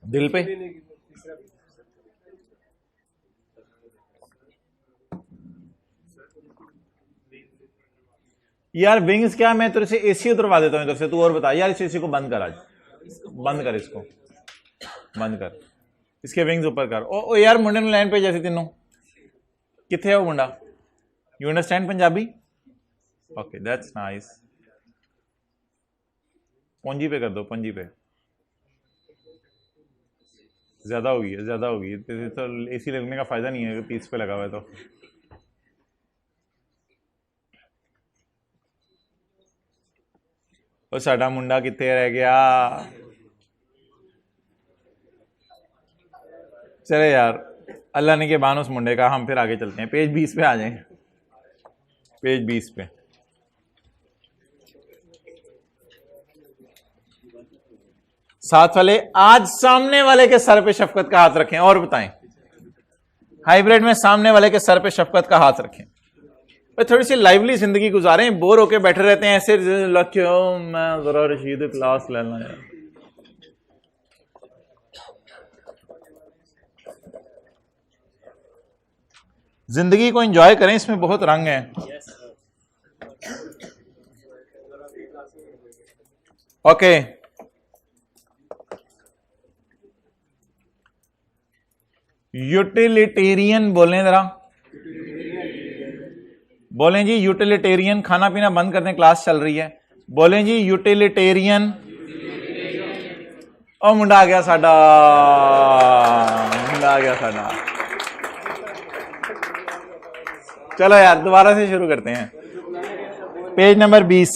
दिल पे यार विंग्स क्या, मैं तेरे से एसी उतरवा देता हूं इधर से, तू और बता यार। इस एसी को बंद कर, आज बंद कर, इसको बंद कर, इसके विंग्स ऊपर कर। ओ यार मुंडे ने लाइन पे जैसे तीनों किथे है वो मुंडा? You understand Punjabi? Okay that's nice. पंजी पे कर दो, पंजी पे। ज्यादा होगी, ज्यादा होगी तो एसी लगने का फायदा नहीं है, 30 पे लगा हुआ है तो। वो साडा मुंडा किथे रह गया? चले यार, अल्लाह ने के बान उस मुंडे का। हम फिर आगे चलते हैं, पेज 20 पे आ जाएं। पेज 20 पे साथ वाले, आज सामने वाले के सर पे शफकत का हाथ रखें और बताएं। हाइब्रिड में सामने वाले के सर पे शफकत का हाथ रखें। थोड़ी सी लाइवली जिंदगी गुजारें, बोर होके बैठे रहते हैं ऐसे। क्यों मैं जरा रशीद क्लास लेना यार। जिंदगी को एंजॉय करें, इसमें बहुत रंग है। ओके यूटिलिटेरियन बोलें जरा, बोलें जी यूटिलिटेरियन। खाना पीना बंद कर दें, क्लास चल रही है। बोलें जी यूटिलिटेरियन। ओ मुंडा आ गया साडा, मुंडा आ गया साडा। चलो यार दोबारा से शुरू करते हैं, पेज नंबर 20।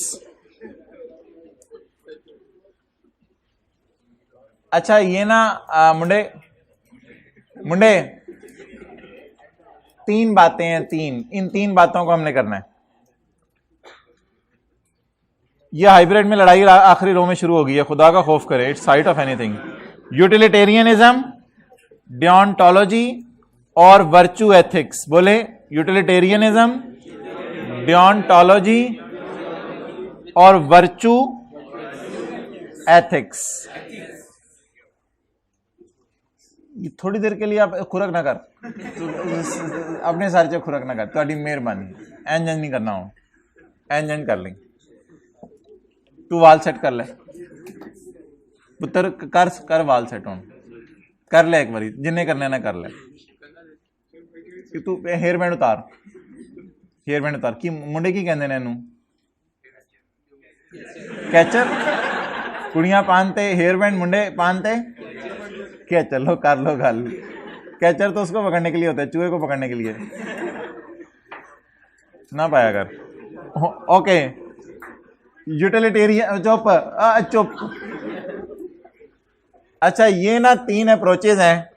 अच्छा ये ना मुंडे मुंडे तीन बातें हैं, इन तीन बातों को हमने करना है। यह हाइब्रिड में लड़ाई आखिरी रो में शुरू हो गई है, खुदा का खौफ करे। It's sight of anything. Utilitarianism, deontology और वर्चू एथिक्स। बोले यूटिलिटेरियनिज्म, डियोंटोलॉजी और वर्चू एथिक्स। थोड़ी देर के लिए आप खुरक ना कर, अपने सारे च खुरक ना कर, थोड़ी मेहरबानी। इंज नहीं करना हो, इंज कर लें। तू वाल सेट कर ले पुत्र, कर वाल सेट होन कर ले एक बारी, जिन्हें करने ना कर ले। तू हेयर बैंड उतार, हेयर बैंड उतार। की मुंडे की कहते ने इनू? कैचर। कुड़ियां पानते हेयर बैंड, मुंडे पानते कैचर। लो कर लो गल। कैचर तो उसको पकड़ने के लिए होता है, चूहे को पकड़ने के लिए ना पाया कर। ओके यूटिलिटेरियन, चुप चुप। अच्छा ये ना तीन अप्रोचेज हैं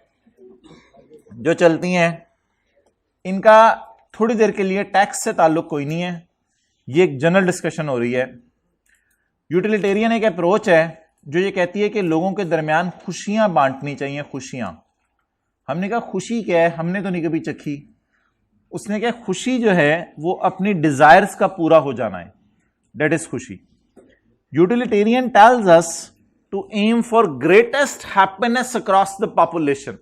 जो चलती हैं, इनका थोड़ी देर के लिए टैक्स से ताल्लुक कोई नहीं है, ये एक जनरल डिस्कशन हो रही है। यूटिलिटेरियन एक अप्रोच है जो ये कहती है कि लोगों के दरमियान खुशियां बांटनी चाहिए। खुशियां, हमने कहा खुशी क्या है, हमने तो नहीं कभी चखी। उसने क्या, खुशी जो है वो अपनी डिजायर्स का पूरा हो जाना है, दैट इज खुशी। Utilitarian tells us to aim for greatest happiness across the population.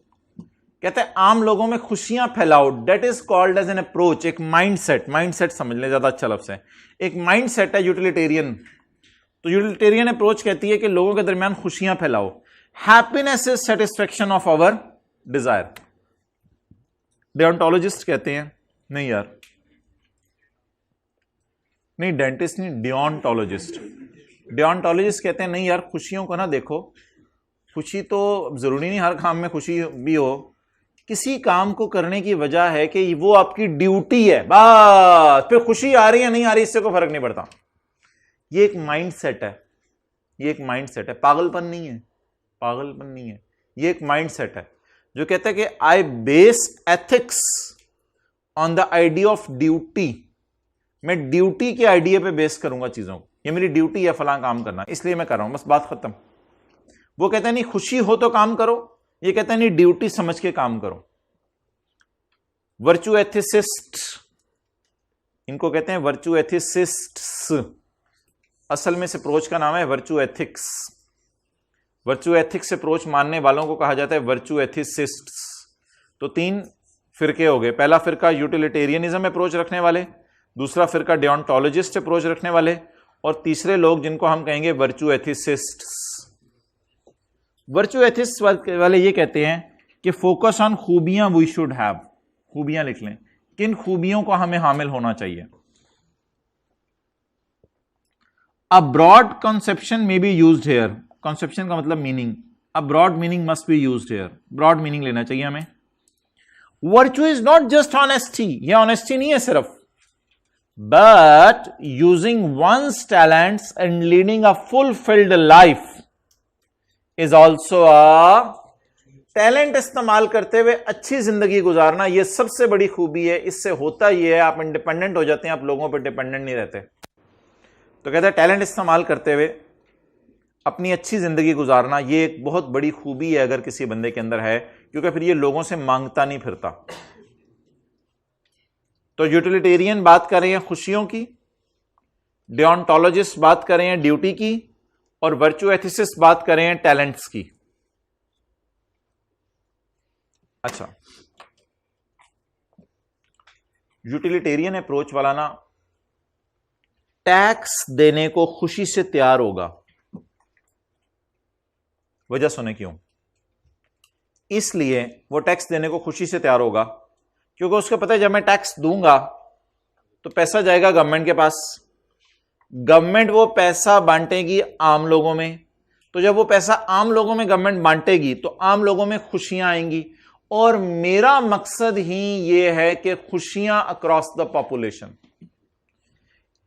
कहते हैं आम लोगों में खुशियां फैलाओ, that is called as an approach, एक माइंडसेट। माइंडसेट समझ ले, ज्यादा अच्छा लफ्ज़ है, एक माइंडसेट है यूटिलिटेरियन। तो यूटिलिटेरियन अप्रोच कहती है कि लोगों के दरमियान खुशियां फैलाओ। Happiness is satisfaction of our desire. Deontologist कहते हैं, नहीं यार, नहीं डेंटिस्ट नहीं, डियोंटोलॉजिस्ट। डियोंटोलॉजिस्ट कहते हैं नहीं यार, खुशियों को ना देखो, खुशी तो जरूरी नहीं हर काम में खुशी भी हो, किसी काम को करने की वजह है कि वो आपकी ड्यूटी है, बस फिर खुशी आ रही है नहीं आ रही इससे कोई फर्क नहीं पड़ता। ये एक माइंडसेट है, ये एक माइंडसेट है, पागलपन नहीं है, पागलपन नहीं है, ये एक माइंडसेट है जो कहता है कि I base ethics on the idea of duty. मैं ड्यूटी के आइडिया पे बेस करूंगा चीजों को, ये मेरी ड्यूटी है फलां काम करना, इसलिए मैं कर रहा हूं, बस बात खत्म। वो कहता है नहीं खुशी हो तो काम करो, ये कहता है नहीं ड्यूटी समझ के काम करो। वर्चू एथिसिस्ट, इनको कहते हैं वर्चू एथिसिस्ट्स। असल में इस अप्रोच का नाम है virtue ethics. Virtue ethics approach मानने वालों को कहा जाता है वर्चू एथिसिस्ट्स। तो तीन फिरके हो गए, पहला फिरका यूटिलिटेरियनिज्म अप्रोच रखने वाले, दूसरा फिरका डियोंटोलॉजिस्ट अप्रोच रखने वाले, और तीसरे लोग जिनको हम कहेंगे वर्चू एथिसिस्ट्स। वर्चू एथिस्ट वाले ये कहते हैं कि फोकस ऑन खूबियां वी शुड हैव। खूबियां लिख लें, किन खूबियों को हमें हामिल होना चाहिए। अ ब्रॉड कॉन्सेप्शन में बी यूज्ड हियर। कॉन्सेप्शन का मतलब meaning, a broad meaning must be used here, broad meaning लेना चाहिए हमें। Virtue is not just honesty, यह ऑनेस्टी नहीं है सिर्फ, but using one's talents and leading a fulfilled life is also a talent इस्तेमाल करते हुए अच्छी जिंदगी गुजारना, यह सबसे बड़ी खूबी है। इससे होता यह है आप इंडिपेंडेंट हो जाते हैं, आप लोगों पर डिपेंडेंट नहीं रहते। तो कहते हैं टैलेंट इस्तेमाल करते हुए अपनी अच्छी जिंदगी गुजारना, यह एक बहुत बड़ी खूबी है अगर किसी बंदे के अंदर है, क्योंकि फिर ये लोगों से मांगता नहीं फिरता। तो यूटिलिटेरियन बात कर रहे हैं खुशियों की, डियोंटोलॉजिस्ट बात कर रहे हैं ड्यूटी की, और वर्चू एथिसिस्ट बात कर रहे हैं टैलेंट्स की। अच्छा, यूटिलिटेरियन अप्रोच वाला ना टैक्स देने को खुशी से तैयार होगा। वजह सुने क्यों? इसलिए वो टैक्स देने को खुशी से तैयार होगा क्योंकि उसको पता है जब मैं टैक्स दूंगा तो पैसा जाएगा गवर्नमेंट के पास, गवर्नमेंट वो पैसा बांटेगी आम लोगों में, तो जब वो पैसा आम लोगों में गवर्नमेंट बांटेगी तो आम लोगों में खुशियां आएंगी। और मेरा मकसद ही ये है कि खुशियां अक्रॉस द पॉपुलेशन।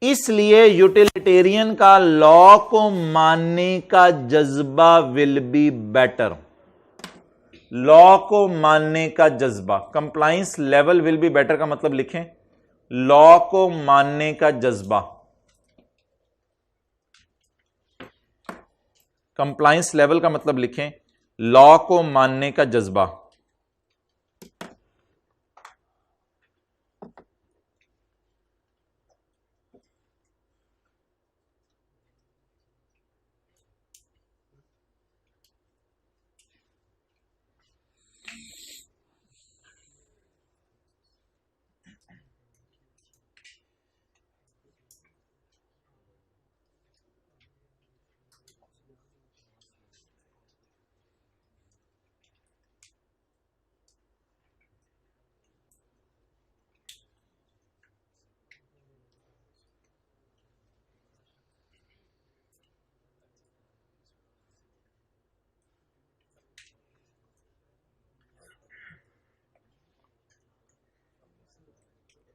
इसलिए यूटिलिटेरियन का लॉ को मानने का जज्बा विल बी बेटर। लॉ को मानने का जज्बा, compliance level will be better का मतलब लिखें, लॉ को मानने का जज्बा। कंप्लायंस लेवल का मतलब लिखें, लॉ को मानने का जज्बा।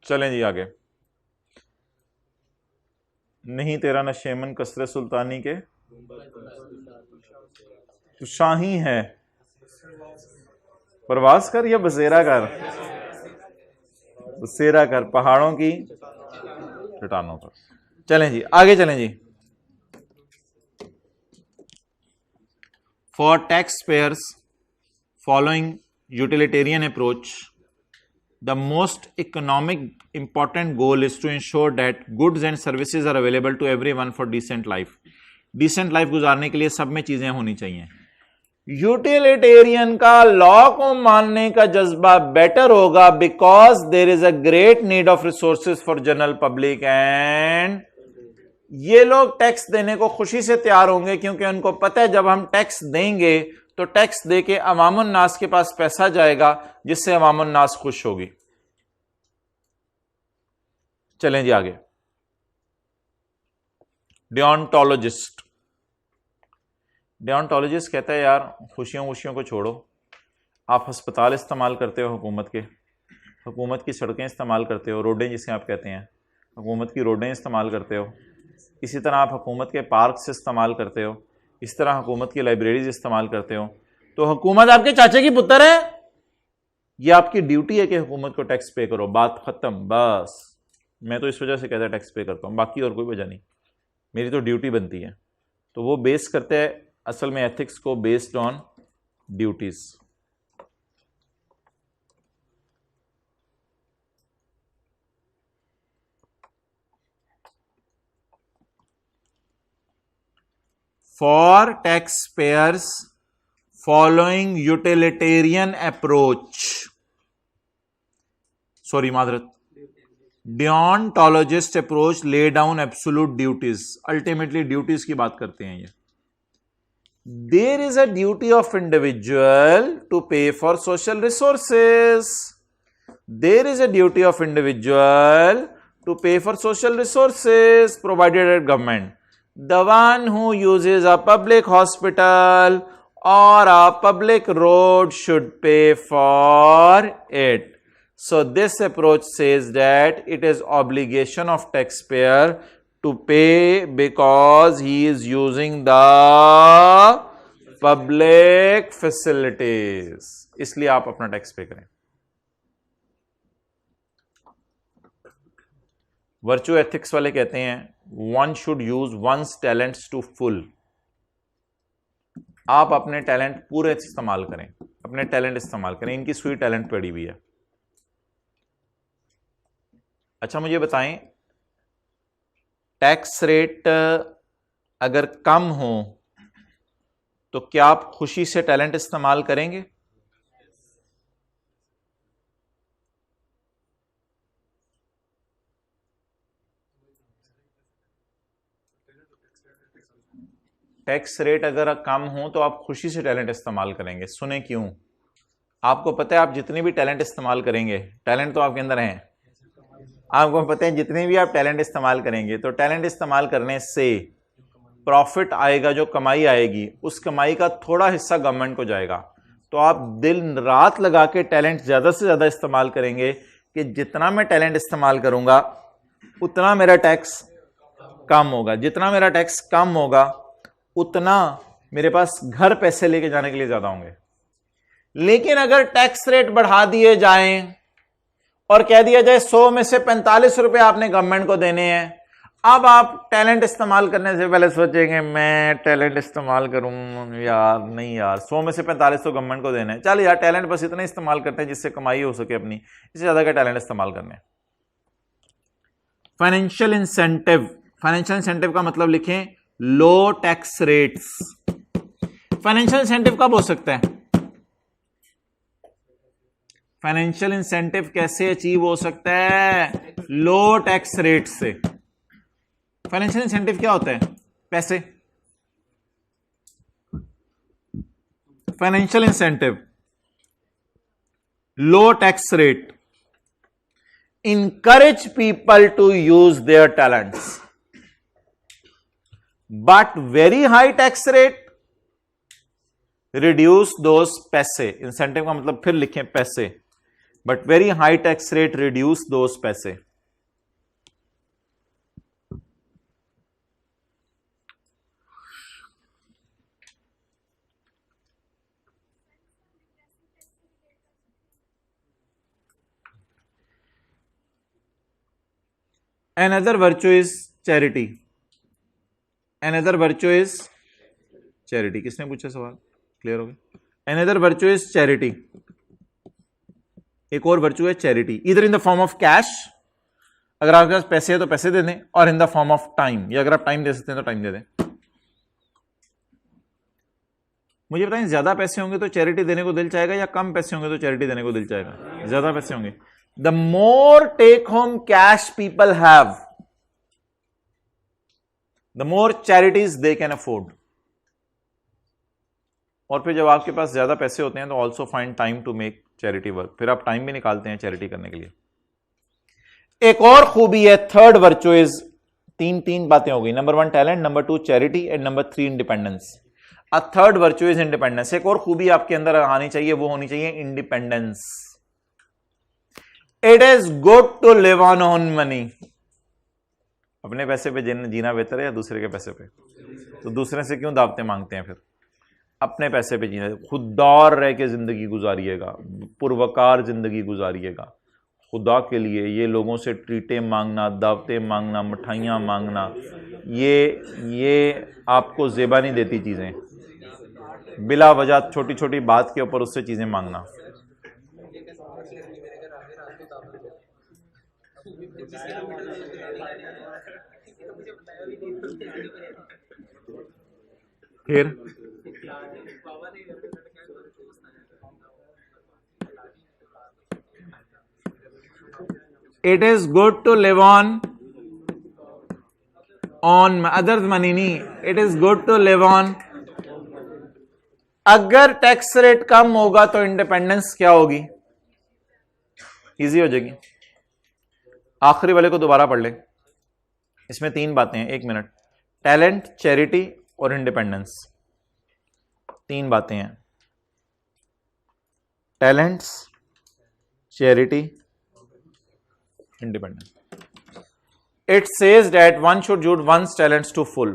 चलें जी आगे। नहीं तेरा नशेमन कसरे सुल्तानी के तो शाही है, प्रवास कर या बसेरा कर, बसेरा कर पहाड़ों की चट्टानों पर। चलें जी आगे चलें जी। For taxpayers following utilitarian approach, the most economic important goal is to ensure that goods and services are available to everyone for decent life. Decent life गुजारने के लिए सब में चीजें होनी चाहिए. यूटिलिटेरियन का लॉ को मानने का जज्बा बेटर होगा because there is a great need of resources for general public and ये लोग टैक्स देने को खुशी से तैयार होंगे क्योंकि उनको पता है जब हम टैक्स देंगे तो टैक्स दे के अवामुन नास के पास पैसा जाएगा जिससे अवामुन नास खुश होगी. चलें जी आगे. डियोंटोलॉजिस्ट कहता है यार खुशियों को छोड़ो, आप अस्पताल इस्तेमाल करते हो हुकूमत की सड़कें इस्तेमाल करते हो, रोडें जिसे आप कहते हैं हुकूमत की रोडें इस्तेमाल करते हो, इसी तरह आप हुकूमत के पार्क्स इस्तेमाल करते हो, इस तरह हुकूमत की लाइब्रेरीज इस्तेमाल करते हो. तो हुकूमत आपके चाचे की पुत्र है, ये आपकी ड्यूटी है कि हुकूमत को टैक्स पे करो, बात खत्म. बस मैं तो इस वजह से कहता है टैक्स पे करता हूं, बाकी और कोई वजह नहीं, मेरी तो ड्यूटी बनती है. तो वो बेस करते हैं असल में एथिक्स को based on duties. For tax payers following utilitarian approach, sorry मादरत, deontologist approach lay down absolute duties. Ultimately duties की बात करते हैं ये. There is a duty of individual to pay for social resources. There is a duty of individual to pay for social resources provided at government. The one who uses a public hospital or a public road should pay for it. So this approach says that it is obligation of taxpayer to pay because he is using the public facilities. इसलिए आप अपना tax पे करें. Virtue ethics वाले कहते हैं one should use one's talents to full. आप अपने टैलेंट पूरे इस्तेमाल करें, अपने टैलेंट इस्तेमाल करें. इनकी सुई टैलेंट पड़ी हुई है. अच्छा मुझे बताएं, टैक्स रेट अगर कम हो तो क्या आप खुशी से टैलेंट इस्तेमाल करेंगे? टैक्स रेट अगर कम हो तो आप खुशी से टैलेंट इस्तेमाल करेंगे. सुने क्यों? आपको पता है आप जितनी भी टैलेंट इस्तेमाल करेंगे, टैलेंट तो आपके अंदर हैं, आपको पता है जितने भी आप टैलेंट इस्तेमाल करेंगे तो टैलेंट इस्तेमाल करने से प्रॉफिट आएगा, जो कमाई आएगी उस कमाई का थोड़ा हिस्सा गवर्नमेंट को जाएगा. तो आप दिन रात लगा के टैलेंट ज़्यादा से ज़्यादा इस्तेमाल करेंगे कि जितना मैं टैलेंट इस्तेमाल करूंगा उतना मेरा टैक्स कम होगा, जितना मेरा टैक्स कम होगा उतना मेरे पास घर पैसे लेके जाने के लिए ज़्यादा होंगे. लेकिन अगर टैक्स रेट बढ़ा दिए जाएं और कह दिया जाए 100 में से 45 रुपए आपने गवर्नमेंट को देने हैं, अब आप टैलेंट इस्तेमाल करने से पहले सोचेंगे मैं टैलेंट इस्तेमाल करूं यार, नहीं यार 100 में से 45 तो गवर्नमेंट को देने हैं, चल यार टैलेंट बस इतना इस्तेमाल करते हैं जिससे कमाई हो सके अपनी, इससे ज्यादा का टैलेंट इस्तेमाल करने. फाइनेंशियल इंसेंटिव, फाइनेंशियल इंसेंटिव का मतलब लिखें लो टैक्स रेट्स. फाइनेंशियल इंसेंटिव कब हो सकता है? फाइनेंशियल इंसेंटिव कैसे अचीव हो सकता है? लो टैक्स रेट से. फाइनेंशियल इंसेंटिव क्या होता है? पैसे. Financial incentive, low tax rate, encourage people to use their talents, but very high tax rate reduce those पैसे. इंसेंटिव का मतलब फिर लिखें पैसे, but very high tax rate reduce those पैसे. Another virtue is charity. Another virtue is charity. किसने पूछा सवाल? क्लियर हो गया। अनदर वर्च्यू इज चैरिटी, एक और वर्च्यू है चैरिटी, इधर in the form of cash, अगर आपके पास पैसे है तो पैसे दे दें, और in the form of time, या अगर आप टाइम दे सकते हैं तो टाइम दे दें। मुझे बताएं, ज्यादा पैसे होंगे तो चैरिटी देने को दिल चाहेगा या कम पैसे होंगे तो चैरिटी देने को दिल चाहेगा? ज्यादा पैसे होंगे। The more take home cash people have, the more charities they can afford. और फिर जब आपके पास ज्यादा पैसे होते हैं तो also find time to make charity work, फिर आप टाइम भी निकालते हैं चैरिटी करने के लिए। एक और खूबी है, थर्ड वर्च्यू इज, तीन बातें हो गई, number 1 talent, number 2 charity, and number 3 independence. A third virtue is independence. एक और खूबी आपके अंदर आनी चाहिए, वो होनी चाहिए independence. It is good to live on own money. अपने पैसे पे जीना बेहतर है या दूसरे के पैसे पे? तो दूसरे से क्यों दावतें मांगते हैं? फिर अपने पैसे पे जीना, खुददार रह के जिंदगी गुजारिएगा, पुरवकार जिंदगी गुजारिएगा। खुदा के लिए ये लोगों से ट्रीटें मांगना, दावतें मांगना, मिठाइयाँ मांगना, ये आपको ज़ेबा नहीं देती चीज़ें। बिला वजह छोटी छोटी बात के ऊपर उससे चीज़ें मांगना। फिर it is good to live on others money, नहीं, it is good to live on. अगर टैक्स रेट कम होगा तो इंडिपेंडेंस क्या होगी? इजी हो जाएगी। आखिरी वाले को दोबारा पढ़ ले, इसमें 3 बातें हैं, 1 मिनट। टैलेंट, चैरिटी और इंडिपेंडेंस, 3 बातें हैं। Talents, charity, independence. It says that one should use one's talents to full.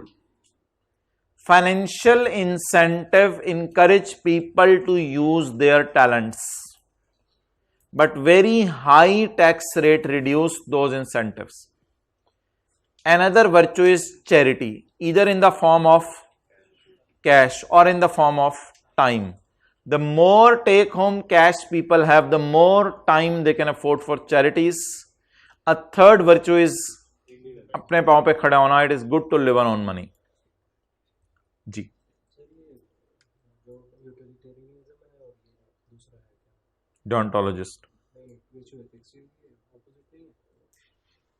Financial incentive encourage people to use their talents, but very high tax rate reduce those incentives. Another virtue is charity, either in the form of cash or in the form of time. The more take-home cash people have, the more time they can afford for charities. A third virtue is अपने पांव पे खड़ा होना। It is good to live on own money. जी, deontologist,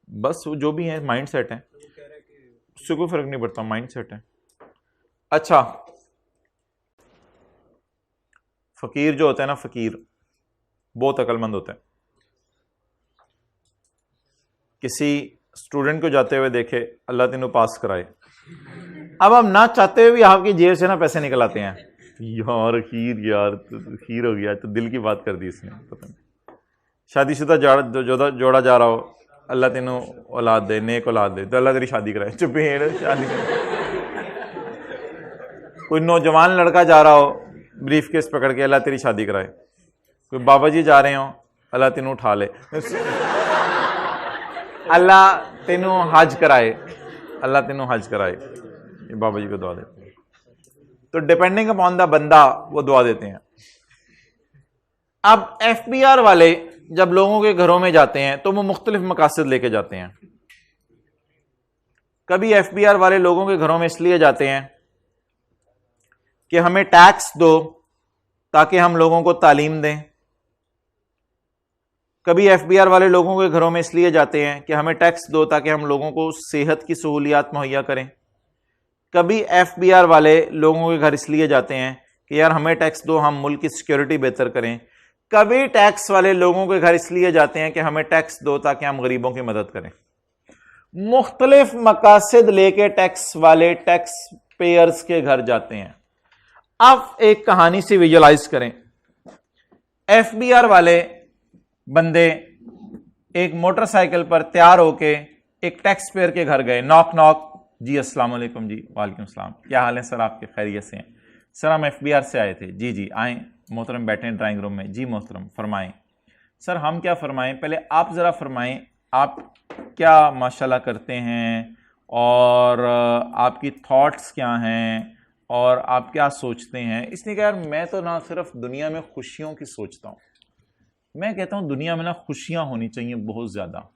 बस वो जो भी है माइंड सेट है, उससे कोई फर्क नहीं पड़ता, माइंड सेट है। अच्छा, फकीर जो होता है ना, फकीर बहुत अक्लमंद होता है। किसी स्टूडेंट को जाते हुए देखे, अल्लाह तेनू पास कराए, अब हम ना चाहते हुए भी आपकी जेब से ना पैसे निकल आते हैं, यार खीर हो गया, तो दिल की बात कर दी इसने। पता नहीं, शादीशुदा जोड़ा जा रहा हो, अल्लाह तेनू औलाद दे, नेक औलाद दे, तो अल्लाह तेरी शादी कराए, चुपेड़ शादी। कोई नौजवान लड़का जा रहा हो ब्रीफ केस पकड़ के, अल्लाह तेरी शादी कराए। कोई बाबा जी जा रहे हो, अल्लाह तेनू उठा ले, अल्लाह तेनू हज कराए, अल्लाह तेनू हज कराए, ये बाबा जी को दुआ देते हैं। तो डिपेंडिंग अपॉन द बंदा वो दुआ देते हैं। अब एफबीआर वाले जब लोगों के घरों में जाते हैं तो वो मुख्तलिफ मकासद लेके जाते हैं। कभी एफबीआर वाले लोगों के घरों में इसलिए जाते हैं कि हमें टैक्स दो ताकि हम लोगों को तालीम दें। कभी एफबीआर वाले लोगों के घरों में इसलिए जाते हैं कि हमें टैक्स दो ताकि हम लोगों को सेहत की सहूलियात मुहैया करें। कभी एफबीआर वाले लोगों के घर इसलिए जाते हैं कि यार हमें टैक्स दो, हम मुल्क की सिक्योरिटी बेहतर करें। कभी टैक्स वाले लोगों के घर इसलिए जाते हैं कि हमें टैक्स दो ताकि हम गरीबों की मदद करें। मुख्तलिफ मकासद लेके टैक्स वाले टैक्स पेयर्स के घर जाते हैं। अब एक कहानी से विजुअलाइज करें। एफबीआर वाले बंदे एक मोटरसाइकिल पर तैयार होके एक टैक्स पेयर के घर गए। नॉक नॉक, जी अस्सलाम वालेकुम। जी वालेकुम सलाम, क्या हाल है सर, आपके खैरियत से हैं? सर हम एफबीआर से आए थे। जी जी आए मोहतरम, बैठे हैं ड्राइंग रूम में। जी मोहतरम फरमाएं। सर हम क्या फरमाएं, पहले आप ज़रा फरमाएं, आप क्या माशाल्लाह करते हैं और आपकी थॉट्स क्या हैं और आप क्या सोचते हैं। इसने कहा यार मैं तो ना सिर्फ दुनिया में खुशियों की सोचता हूँ, मैं कहता हूँ दुनिया में ना खुशियाँ होनी चाहिए बहुत ज़्यादा।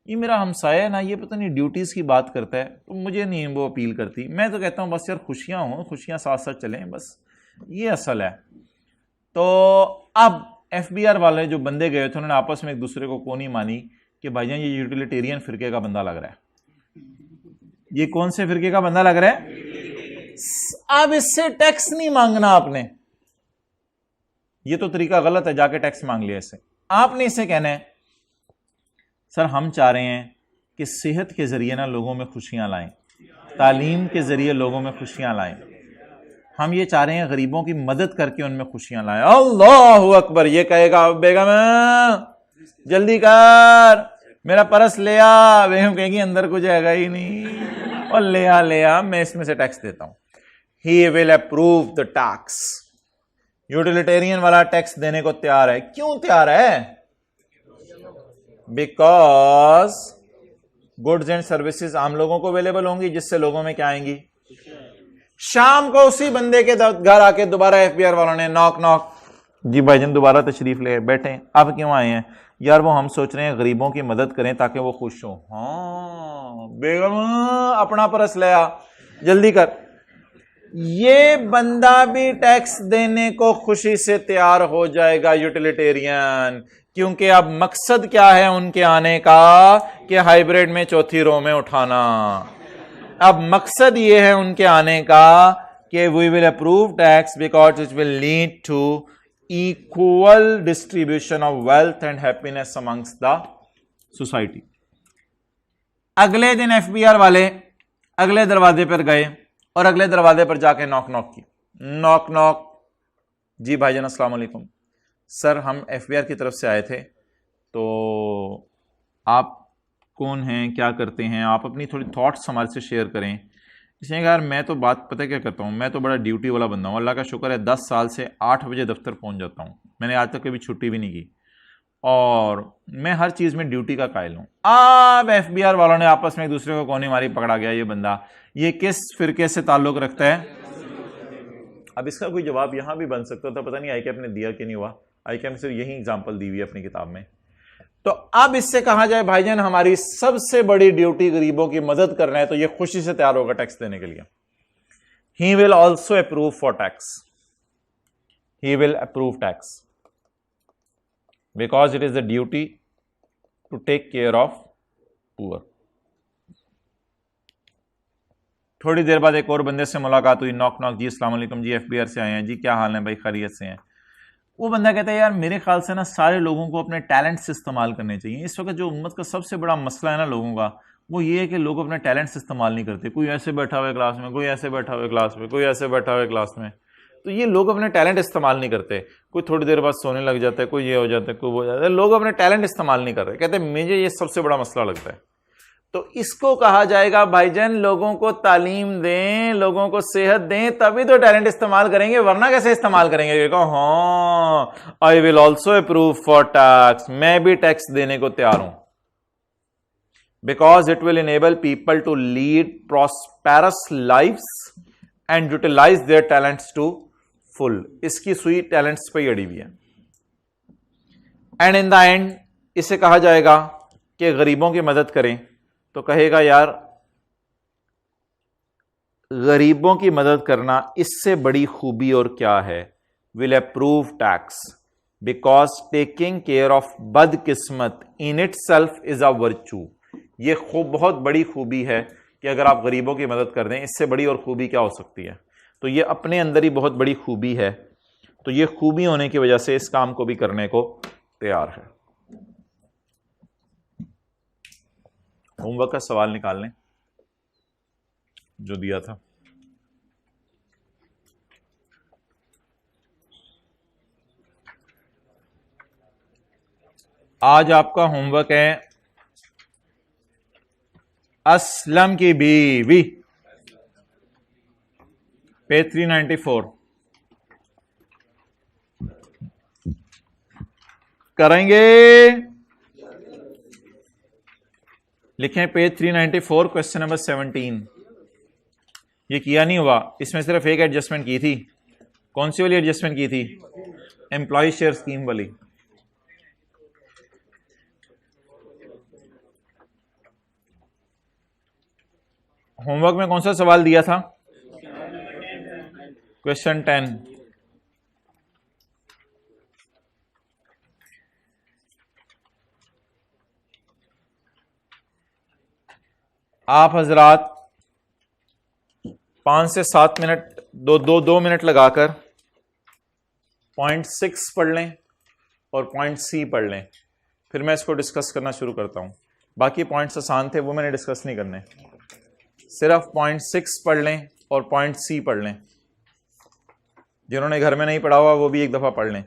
ये मेरा हमसाया है ना, ये पता नहीं ड्यूटीज़ की बात करता है, तो मुझे नहीं वो अपील करती। मैं तो कहता हूँ बस यार खुशियाँ हों, खुशियाँ साथ साथ चलें, बस ये असल है। तो अब एफबीआर वाले जो बंदे गए थे उन्होंने आपस में एक दूसरे को कोनी मानी कि भाईजान ये यूटिलिटेरियन फिरके का बंदा लग रहा है। ये कौन से फिरके का बंदा लग रहा है? अब इससे टैक्स नहीं मांगना आपने, ये तो तरीका गलत है, जाके टैक्स मांग लिया इससे। आपने इसे कहना है सर हम चाह रहे हैं कि सेहत के जरिए ना लोगों में खुशियां लाएं, तालीम के जरिए लोगों में खुशियां लाएं, हम ये चाह रहे हैं गरीबों की मदद करके उनमें खुशियां लाएं। अल्लाहु अकबर। ये कहेगा बेगम जल्दी कर मेरा पर्स ले आ, बेगम कहेगी अंदर कुछ हैगा ही नहीं, और ले आ मैं इसमें से टैक्स देता हूं। ही will approve the tax. Utilitarian वाला टैक्स देने को तैयार है। क्यों तैयार है? बिकॉज गुड्स एंड सर्विसेज आम लोगों को अवेलेबल होंगी, जिससे लोगों में क्या आएंगी? शाम को उसी बंदे के घर आके दोबारा एफबीआर वालों ने नॉक नॉक, जी भाईजान दोबारा तशरीफ ले बैठे। अब क्यों आए हैं? यार वो हम सोच रहे हैं गरीबों की मदद करें ताकि वो खुश हो। हाँ बेगम अपना परस ले आ, जल्दी कर। ये बंदा भी टैक्स देने को खुशी से तैयार हो जाएगा, यूटिलिटेरियन। क्योंकि अब मकसद क्या है उनके आने का कि हाइब्रिड में चौथी रो में उठाना। अब मकसद ये है उनके आने का कि we will approve tax because it will lead to equal distribution of wealth and happiness amongst the society. अगले दिन एफबीआर वाले अगले दरवाजे पर गए और अगले दरवाजे पर जाके नॉक नॉक की। नॉक नॉक, जी भाईजान अस्सलाम वालेकुम, सर हम एफबीआर की तरफ से आए थे, तो आप कौन हैं, क्या करते हैं, आप अपनी थोड़ी थॉट्स हमारे से शेयर करें। इसने कहा यार मैं तो बात पता क्या करता हूँ, मैं तो बड़ा ड्यूटी वाला बंदा हूँ, अल्लाह का शुक्र है 10 साल से 8 बजे दफ्तर पहुँच जाता हूँ, मैंने आज तक कभी छुट्टी भी नहीं की, और मैं हर चीज़ में ड्यूटी का कायल हूँ। अब एफबीआर वालों ने आपस में एक दूसरे को कोनी मारी, पकड़ा गया ये बंदा। ये किस फिरके से ताल्लुक रखता है? अब इसका कोई जवाब यहां भी बन सकता था, पता नहीं आई कैप ने दिया कि नहीं हुआ। आई कैप ने सिर्फ यही एग्जाम्पल दी हुई है अपनी किताब में। तो अब इससे कहा जाए भाईजान हमारी सबसे बड़ी ड्यूटी गरीबों की मदद करना है, तो ये खुशी से तैयार होगा टैक्स देने के लिए। He will also approve for tax, he will approve tax because it is the duty to take care of poor. थोड़ी देर बाद एक और बंदे से मुलाकात हुई, नॉक नॉक, जी अस्सलाम वालेकुम, जी एफबीआर से आए हैं, जी क्या हाल है भाई, खैरियत से हैं। वो बंदा कहता है यार मेरे ख्याल से ना सारे लोगों को अपने टैलेंट से इस्तेमाल करने चाहिए। इस वक्त जो उम्मत का सबसे बड़ा मसला है ना लोगों का, वो ये है कि लोग अपने टैलेंट से इस्तेमाल नहीं करते। कोई ऐसे बैठा हुआ है क्लास में, कोई ऐसे बैठा हुआ है क्लास में, कोई ऐसे बैठा हुआ है क्लास में, तो ये लोग अपने टैलेंट इस्तेमाल नहीं करते। कोई थोड़ी देर बाद सोने लग जाता है, कोई ये हो जाता है, कोई वो हो जाता है, लोग अपने टैलेंट इस्तेमाल नहीं कर रहे। कहते मुझे ये सबसे बड़ा मसला लगता है। तो इसको कहा जाएगा भाईजान लोगों को तालीम दें, लोगों को सेहत दें, तभी तो टैलेंट इस्तेमाल करेंगे, वरना कैसे इस्तेमाल करेंगे? देखो हाँ I will also approve for tax, मैं भी टैक्स देने को तैयार हूं, because it will enable people to lead prosperous lifes and utilise their talents to full. इसकी सुई टैलेंट्स पे अड़ी हुई है। एंड इन द एंड इसे कहा जाएगा कि गरीबों की मदद करें, तो कहेगा यार गरीबों की मदद करना इससे बड़ी खूबी और क्या है? Will approve tax because taking care of बदकिस्मत in itself is a virtue. ये बहुत बड़ी खूबी है कि अगर आप गरीबों की मदद कर दें, इससे बड़ी और खूबी क्या हो सकती है? तो ये अपने अंदर ही बहुत बड़ी खूबी है। तो ये खूबी होने की वजह से इस काम को भी करने को तैयार है। होमवर्क का सवाल निकाल लें जो दिया था। आज आपका होमवर्क है असलम की बीवी, पेज 394 करेंगे। लिखें पेज 394 क्वेश्चन नंबर 17। ये किया नहीं हुआ, इसमें सिर्फ एक एडजस्टमेंट की थी। कौन सी वाली एडजस्टमेंट की थी? एम्प्लॉय शेयर स्कीम वाली। होमवर्क में कौन सा सवाल दिया था? क्वेश्चन 10। आप हजरात 5 से 7 मिनट, दो मिनट लगाकर पॉइंट 6 पढ़ लें और पॉइंट सी पढ़ लें, फिर मैं इसको डिस्कस करना शुरू करता हूं। बाकी पॉइंट्स आसान थे, वो मैंने डिस्कस नहीं करने। सिर्फ पॉइंट 6 पढ़ लें और पॉइंट सी पढ़ लें। जिन्होंने घर में नहीं पढ़ा हुआ वो भी एक दफा पढ़ लें।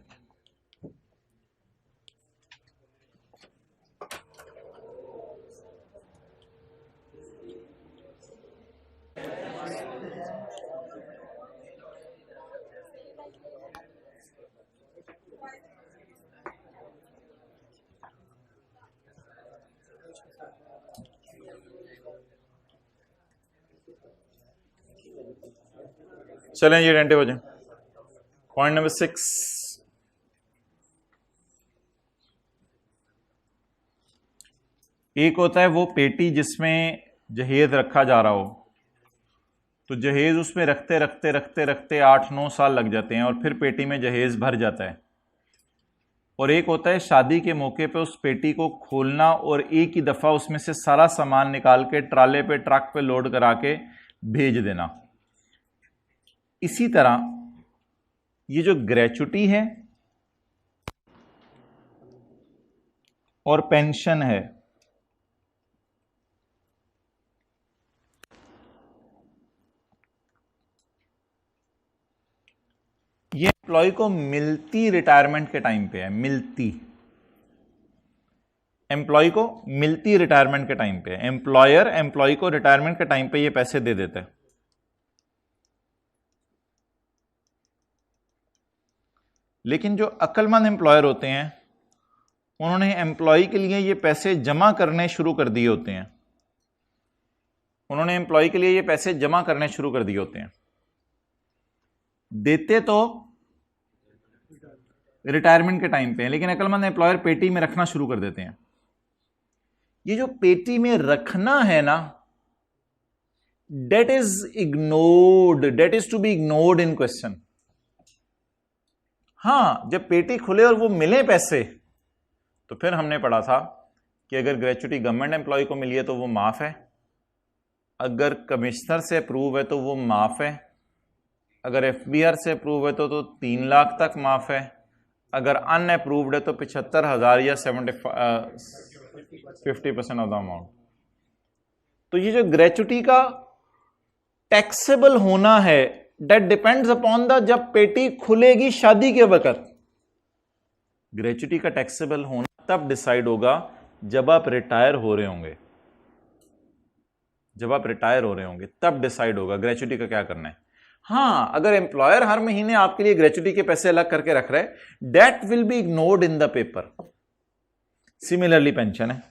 चलें जी, अटेंटिव हो जाए। पॉइंट नंबर 6, एक होता है वो पेटी जिसमें जहेज रखा जा रहा हो, तो जहेज उसमें रखते रखते रखते रखते 8-9 साल लग जाते हैं और फिर पेटी में जहेज भर जाता है। और एक होता है शादी के मौके पे उस पेटी को खोलना और एक ही दफा उसमें से सारा सामान निकाल के ट्राले पे, ट्रक पे लोड करा के भेज देना। इसी तरह ये जो ग्रेचुटी है और पेंशन है, ये एम्प्लॉय को मिलती रिटायरमेंट के टाइम पे है। मिलती, एम्प्लॉय को मिलती रिटायरमेंट के टाइम पे है। एम्प्लॉयर एम्प्लॉय को रिटायरमेंट के टाइम पे ये पैसे दे देता है। लेकिन जो अक्लमंद एम्प्लॉयर होते हैं उन्होंने एम्प्लॉय के लिए ये पैसे जमा करने शुरू कर दिए होते हैं। उन्होंने एम्प्लॉय के लिए ये पैसे जमा करने शुरू कर दिए होते हैं। देते तो रिटायरमेंट के टाइम पे है, लेकिन अक्लमंद एम्प्लॉयर पेटी में रखना शुरू कर देते हैं। ये जो पेटी में रखना है ना, that is ignored, that is to be ignored in question. हां, जब पेटी खुले और वो मिले पैसे, तो फिर हमने पढ़ा था कि अगर ग्रेचुटी गवर्नमेंट एम्प्लॉय को मिली है तो वो माफ है, अगर कमिश्नर से अप्रूव है तो वो माफ है, अगर एफबीआर से अप्रूव है तो 3 लाख तक माफ है, अगर अनअप्रूव्ड है तो 75,000 या 50% ऑफ द अमाउंट। तो ये जो ग्रेचुटी का टैक्सेबल होना है, दैट डिपेंड्स अपॉन द, जब पेटी खुलेगी शादी के वक्त, ग्रेचुटी का टैक्सेबल होना तब डिसाइड होगा जब आप रिटायर हो रहे होंगे। जब आप रिटायर हो रहे होंगे तब डिसाइड होगा ग्रेचुटी का क्या करना है। हां, अगर एम्प्लॉयर हर महीने आपके लिए ग्रेचुटी के पैसे अलग करके रख रहा है, that will be ignored in the paper. Similarly pension है,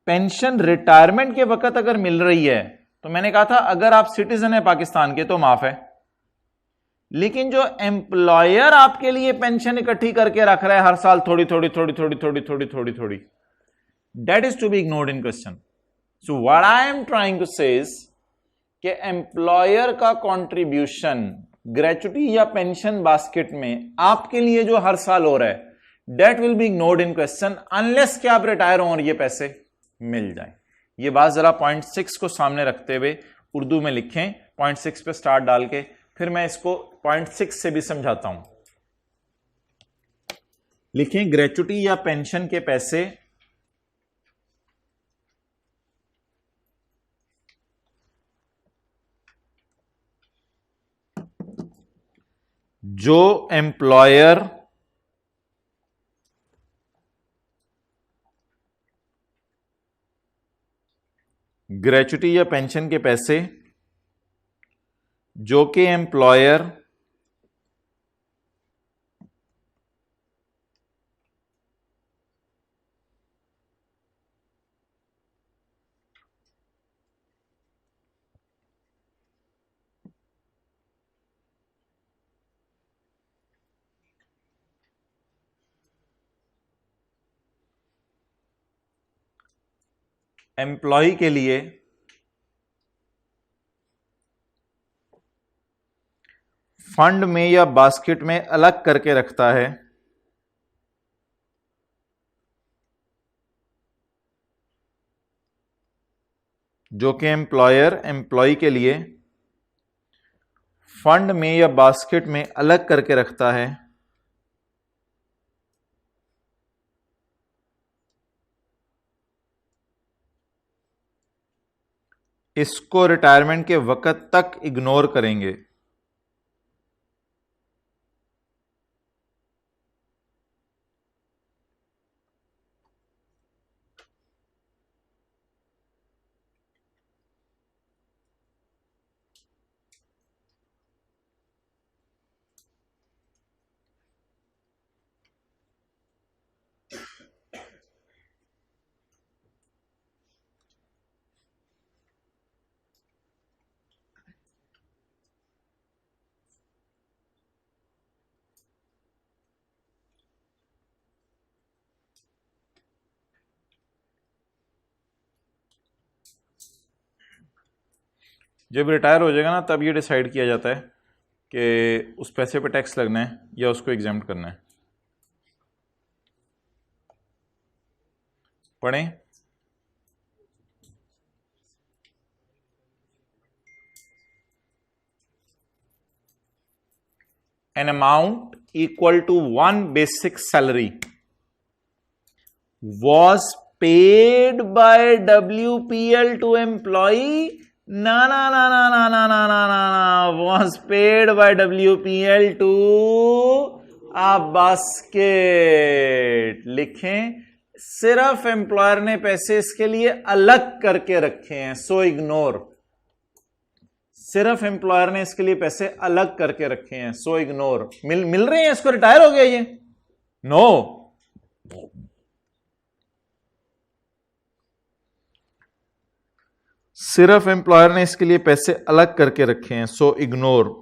पेंशन रिटायरमेंट के वक्त अगर मिल रही है तो मैंने कहा था अगर आप सिटीजन है पाकिस्तान के तो माफ है, लेकिन जो एम्प्लॉयर आपके लिए पेंशन इकट्ठी करके रख रहा है हर साल थोड़ी थोड़ी थोड़ी थोड़ी थोड़ी थोड़ी थोड़ी थोड़ी, that is to be ignored in question. So what I am trying to say is कि एम्प्लॉयर का कंट्रीब्यूशन ग्रेचुटी या पेंशन बास्केट में आपके लिए जो हर साल हो रहा है, that will be ignored in question unless कि आप रिटायर हो और ये पैसे मिल जाए। ये बात जरा पॉइंट 6 को सामने रखते हुए उर्दू में लिखें, पॉइंट 6 पे स्टार डाल के, फिर मैं इसको पॉइंट 6 से भी समझाता हूं। लिखें ग्रेचुटी या पेंशन के पैसे जो एम्प्लॉयर ग्रेचुटी या पेंशन के पैसे जो कि एम्प्लॉयर एम्प्लॉय के लिए फंड में या बास्केट में अलग करके रखता है, जो कि एम्प्लॉयर एम्प्लॉय के लिए फंड में या बास्केट में अलग करके रखता है, इसको रिटायरमेंट के वक्त तक इग्नोर करेंगे। जब रिटायर हो जाएगा ना, तब ये डिसाइड किया जाता है कि उस पैसे पे टैक्स लगना है या उसको एग्जाम्प्ट करना है। पढ़ें। An amount equal to 1 basic salary was paid by WPL to employee. Was paid by WPL to a basket. लिखें, सिर्फ एम्प्लॉयर ने पैसे इसके लिए अलग करके रखे हैं, सो इग्नोर। सिर्फ एम्प्लॉयर ने इसके लिए पैसे अलग करके रखे हैं, सो इग्नोर। मिल रहे हैं, इसको रिटायर हो गया ये? नो। सिर्फ एम्प्लॉयर ने इसके लिए पैसे अलग करके रखे हैं, सो इग्नोर।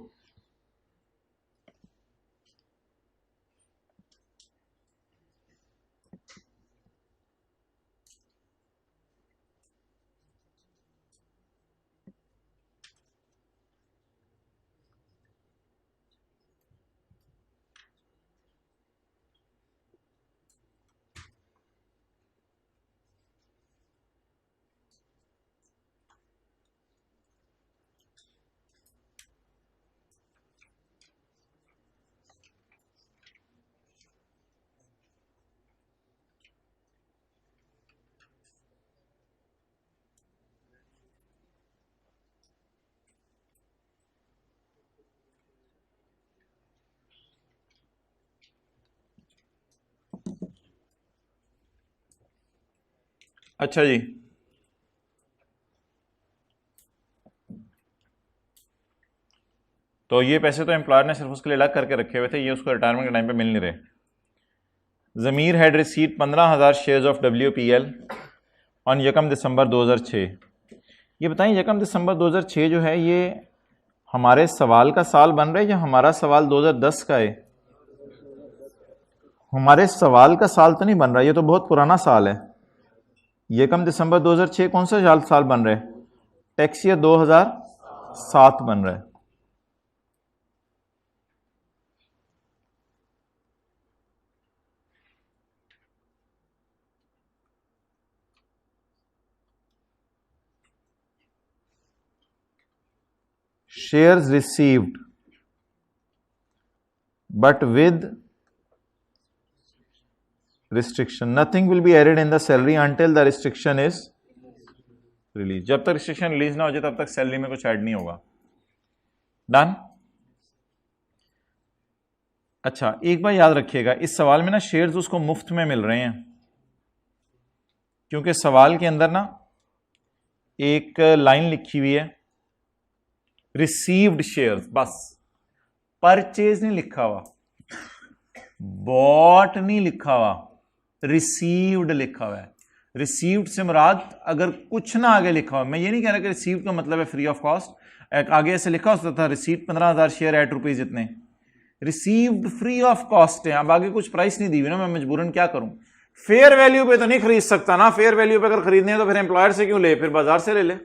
अच्छा जी, तो ये पैसे तो एम्प्लॉयर ने सिर्फ उसके लिए अलग करके रखे हुए थे, ये उसको रिटायरमेंट के टाइम पे मिल नहीं रहे। Zameer had received 15,000 shares of WPL on 1 December 2006। ये बताएं, 1 दिसंबर 2006 जो है, ये हमारे सवाल का साल बन रहा है या हमारा सवाल 2010 का है? हमारे सवाल का साल तो नहीं बन रहा, ये तो बहुत पुराना साल है। 1 दिसंबर 2006 कौन सा साल बन रहा है? टैक्स ईयर 2007 बन रहा है। Shares received but with restriction. Nothing will be added in the salary until the restriction is released. जब तक रिस्ट्रिक्शन रिलीज ना हो जाए तब तक सैलरी में कुछ ऐड नहीं होगा। डन। अच्छा, एक बार याद रखिएगा, इस सवाल में ना शेयर्स उसको मुफ्त में मिल रहे हैं, क्योंकि सवाल के अंदर ना एक लाइन लिखी हुई है, रिसीव्ड शेयर्स, बस। परचेज नहीं लिखा हुआ, बॉट नहीं लिखा हुआ, रिसीव्ड लिखा हुआ है। रिसीव्ड से मुराद अगर कुछ ना आगे लिखा हुआ, मैं ये नहीं कह रहा कि रिसीव्ड का मतलब है फ्री ऑफ कॉस्ट। आगे ऐसे लिखा होता था, रिसीव्ड 15,000 शेयर एट रुपीज इतने, रिसीव्ड फ्री ऑफ कॉस्ट है। अब आगे कुछ प्राइस नहीं दी हुई ना, मैं मजबूरन क्या करूं, फेयर वैल्यू पे तो नहीं खरीद सकता ना, फेयर वैल्यू पे अगर खरीदने हैं तो फिर एम्प्लॉयर से क्यों ले, फिर बाजार से ले ले।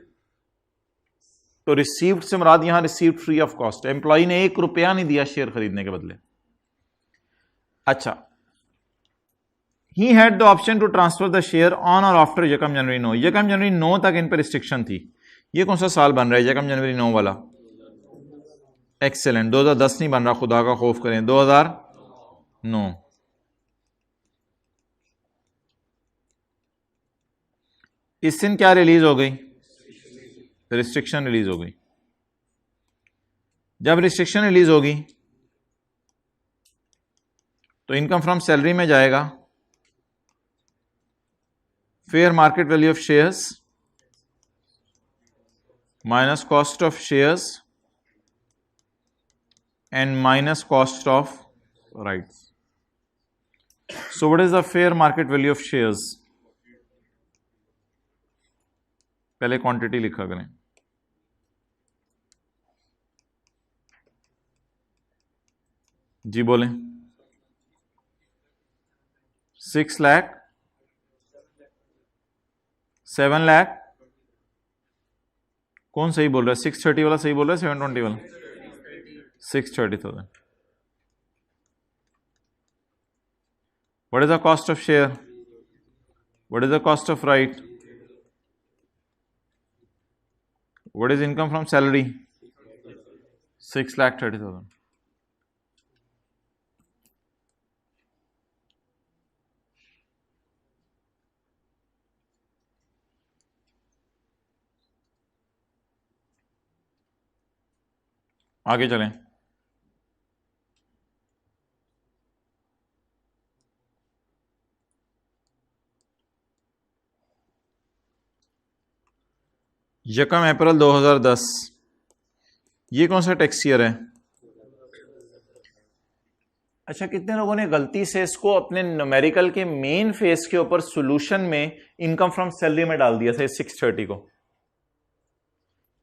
तो रिसीव्ड से मुराद यहां received free of cost, employee ने 1 रुपया नहीं दिया शेयर खरीदने के बदले। अच्छा, he had the option to transfer the share on or after यकम जनवरी 9, यकम जनवरी 9 तक इन पर रिस्ट्रिक्शन थी। ये कौन सा साल बन रहा है यकम जनवरी 9 वाला? एक्सेलेंट, 2010 नहीं बन रहा, खुदा का खौफ करें, 2009। इस दिन क्या रिलीज हो गई? रिस्ट्रिक्शन रिलीज हो गई। जब रिस्ट्रिक्शन रिलीज होगी तो इनकम फ्रॉम सैलरी में जाएगा fair market value of shares minus cost of shares and minus cost of rights. So what is the fair market value of shares? पहले क्वांटिटी लिखा करें। जी बोलें। 6 लाख, 7 लाख, कौन सही बोल रहा है? 630 वाला सही बोल रहा है, 720 वाला? 630,000। What is the cost of share? What is the cost of right? What is income from salary? 6,30,000. आगे चलें। यकम अप्रैल 2010, ये कौन सा टैक्स ईयर है? अच्छा, कितने लोगों ने गलती से इसको अपने न्यूमेरिकल के मेन फेस के ऊपर सॉल्यूशन में इनकम फ्रॉम सैलरी में डाल दिया था? इस 630 को,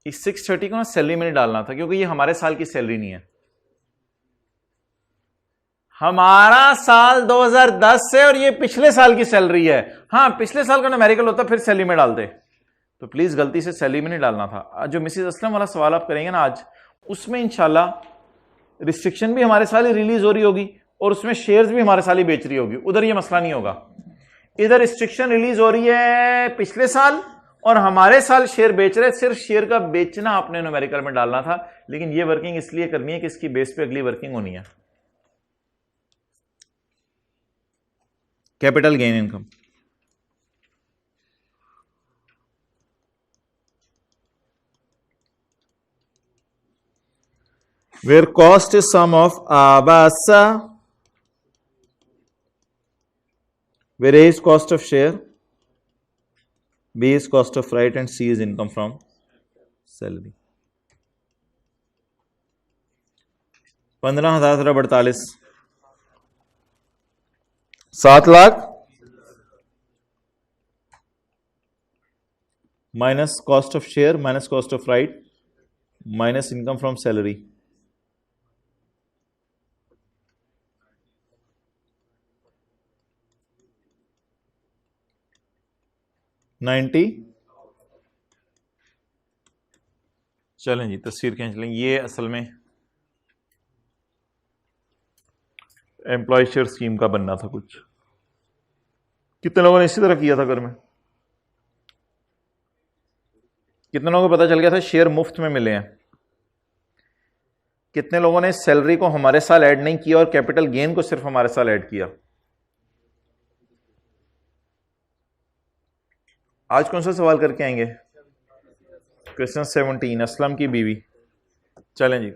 इस 630 को ना सैलरी में नहीं डालना था, क्योंकि ये हमारे साल की सैलरी नहीं है। हमारा साल 2010 से और ये पिछले साल की सैलरी है। हाँ, पिछले साल का न्यूमेरिकल होता फिर सैलरी में डालते, तो प्लीज गलती से सैलरी में नहीं डालना था। जो मिसेस असलम वाला सवाल आप करेंगे ना आज, उसमें इंशाल्लाह रिस्ट्रिक्शन भी हमारे साल ही रिलीज हो रही होगी और उसमें शेयर्स भी हमारे साल ही बेच रही होगी, उधर ये मसला नहीं होगा। इधर रिस्ट्रिक्शन रिलीज हो रही है पिछले साल और हमारे साल शेयर बेच रहे, सिर्फ शेयर का बेचना अपने न्यूमेरिकल में डालना था, लेकिन ये वर्किंग इसलिए करनी है कि इसकी बेस पे अगली वर्किंग होनी है। Capital gain income, where cost is sum of abasa, where A is cost of share, B is cost of right and C is income from salary। 15,048, 7 lakh minus cost of share minus cost of right minus income from salary, 90। चलें जी, तस्वीर खींच लें। ये असल में employ share scheme का बनना था कुछ। कितने लोगों ने इसी तरह किया था घर में? कितने लोगों को पता चल गया था शेयर मुफ्त में मिले हैं? कितने लोगों ने सैलरी को हमारे साल ऐड नहीं किया और कैपिटल गेन को सिर्फ हमारे साल ऐड किया? आज कौन सा सवाल करके आएंगे? क्वेश्चन 17, असलम की बीवी। चलें जी,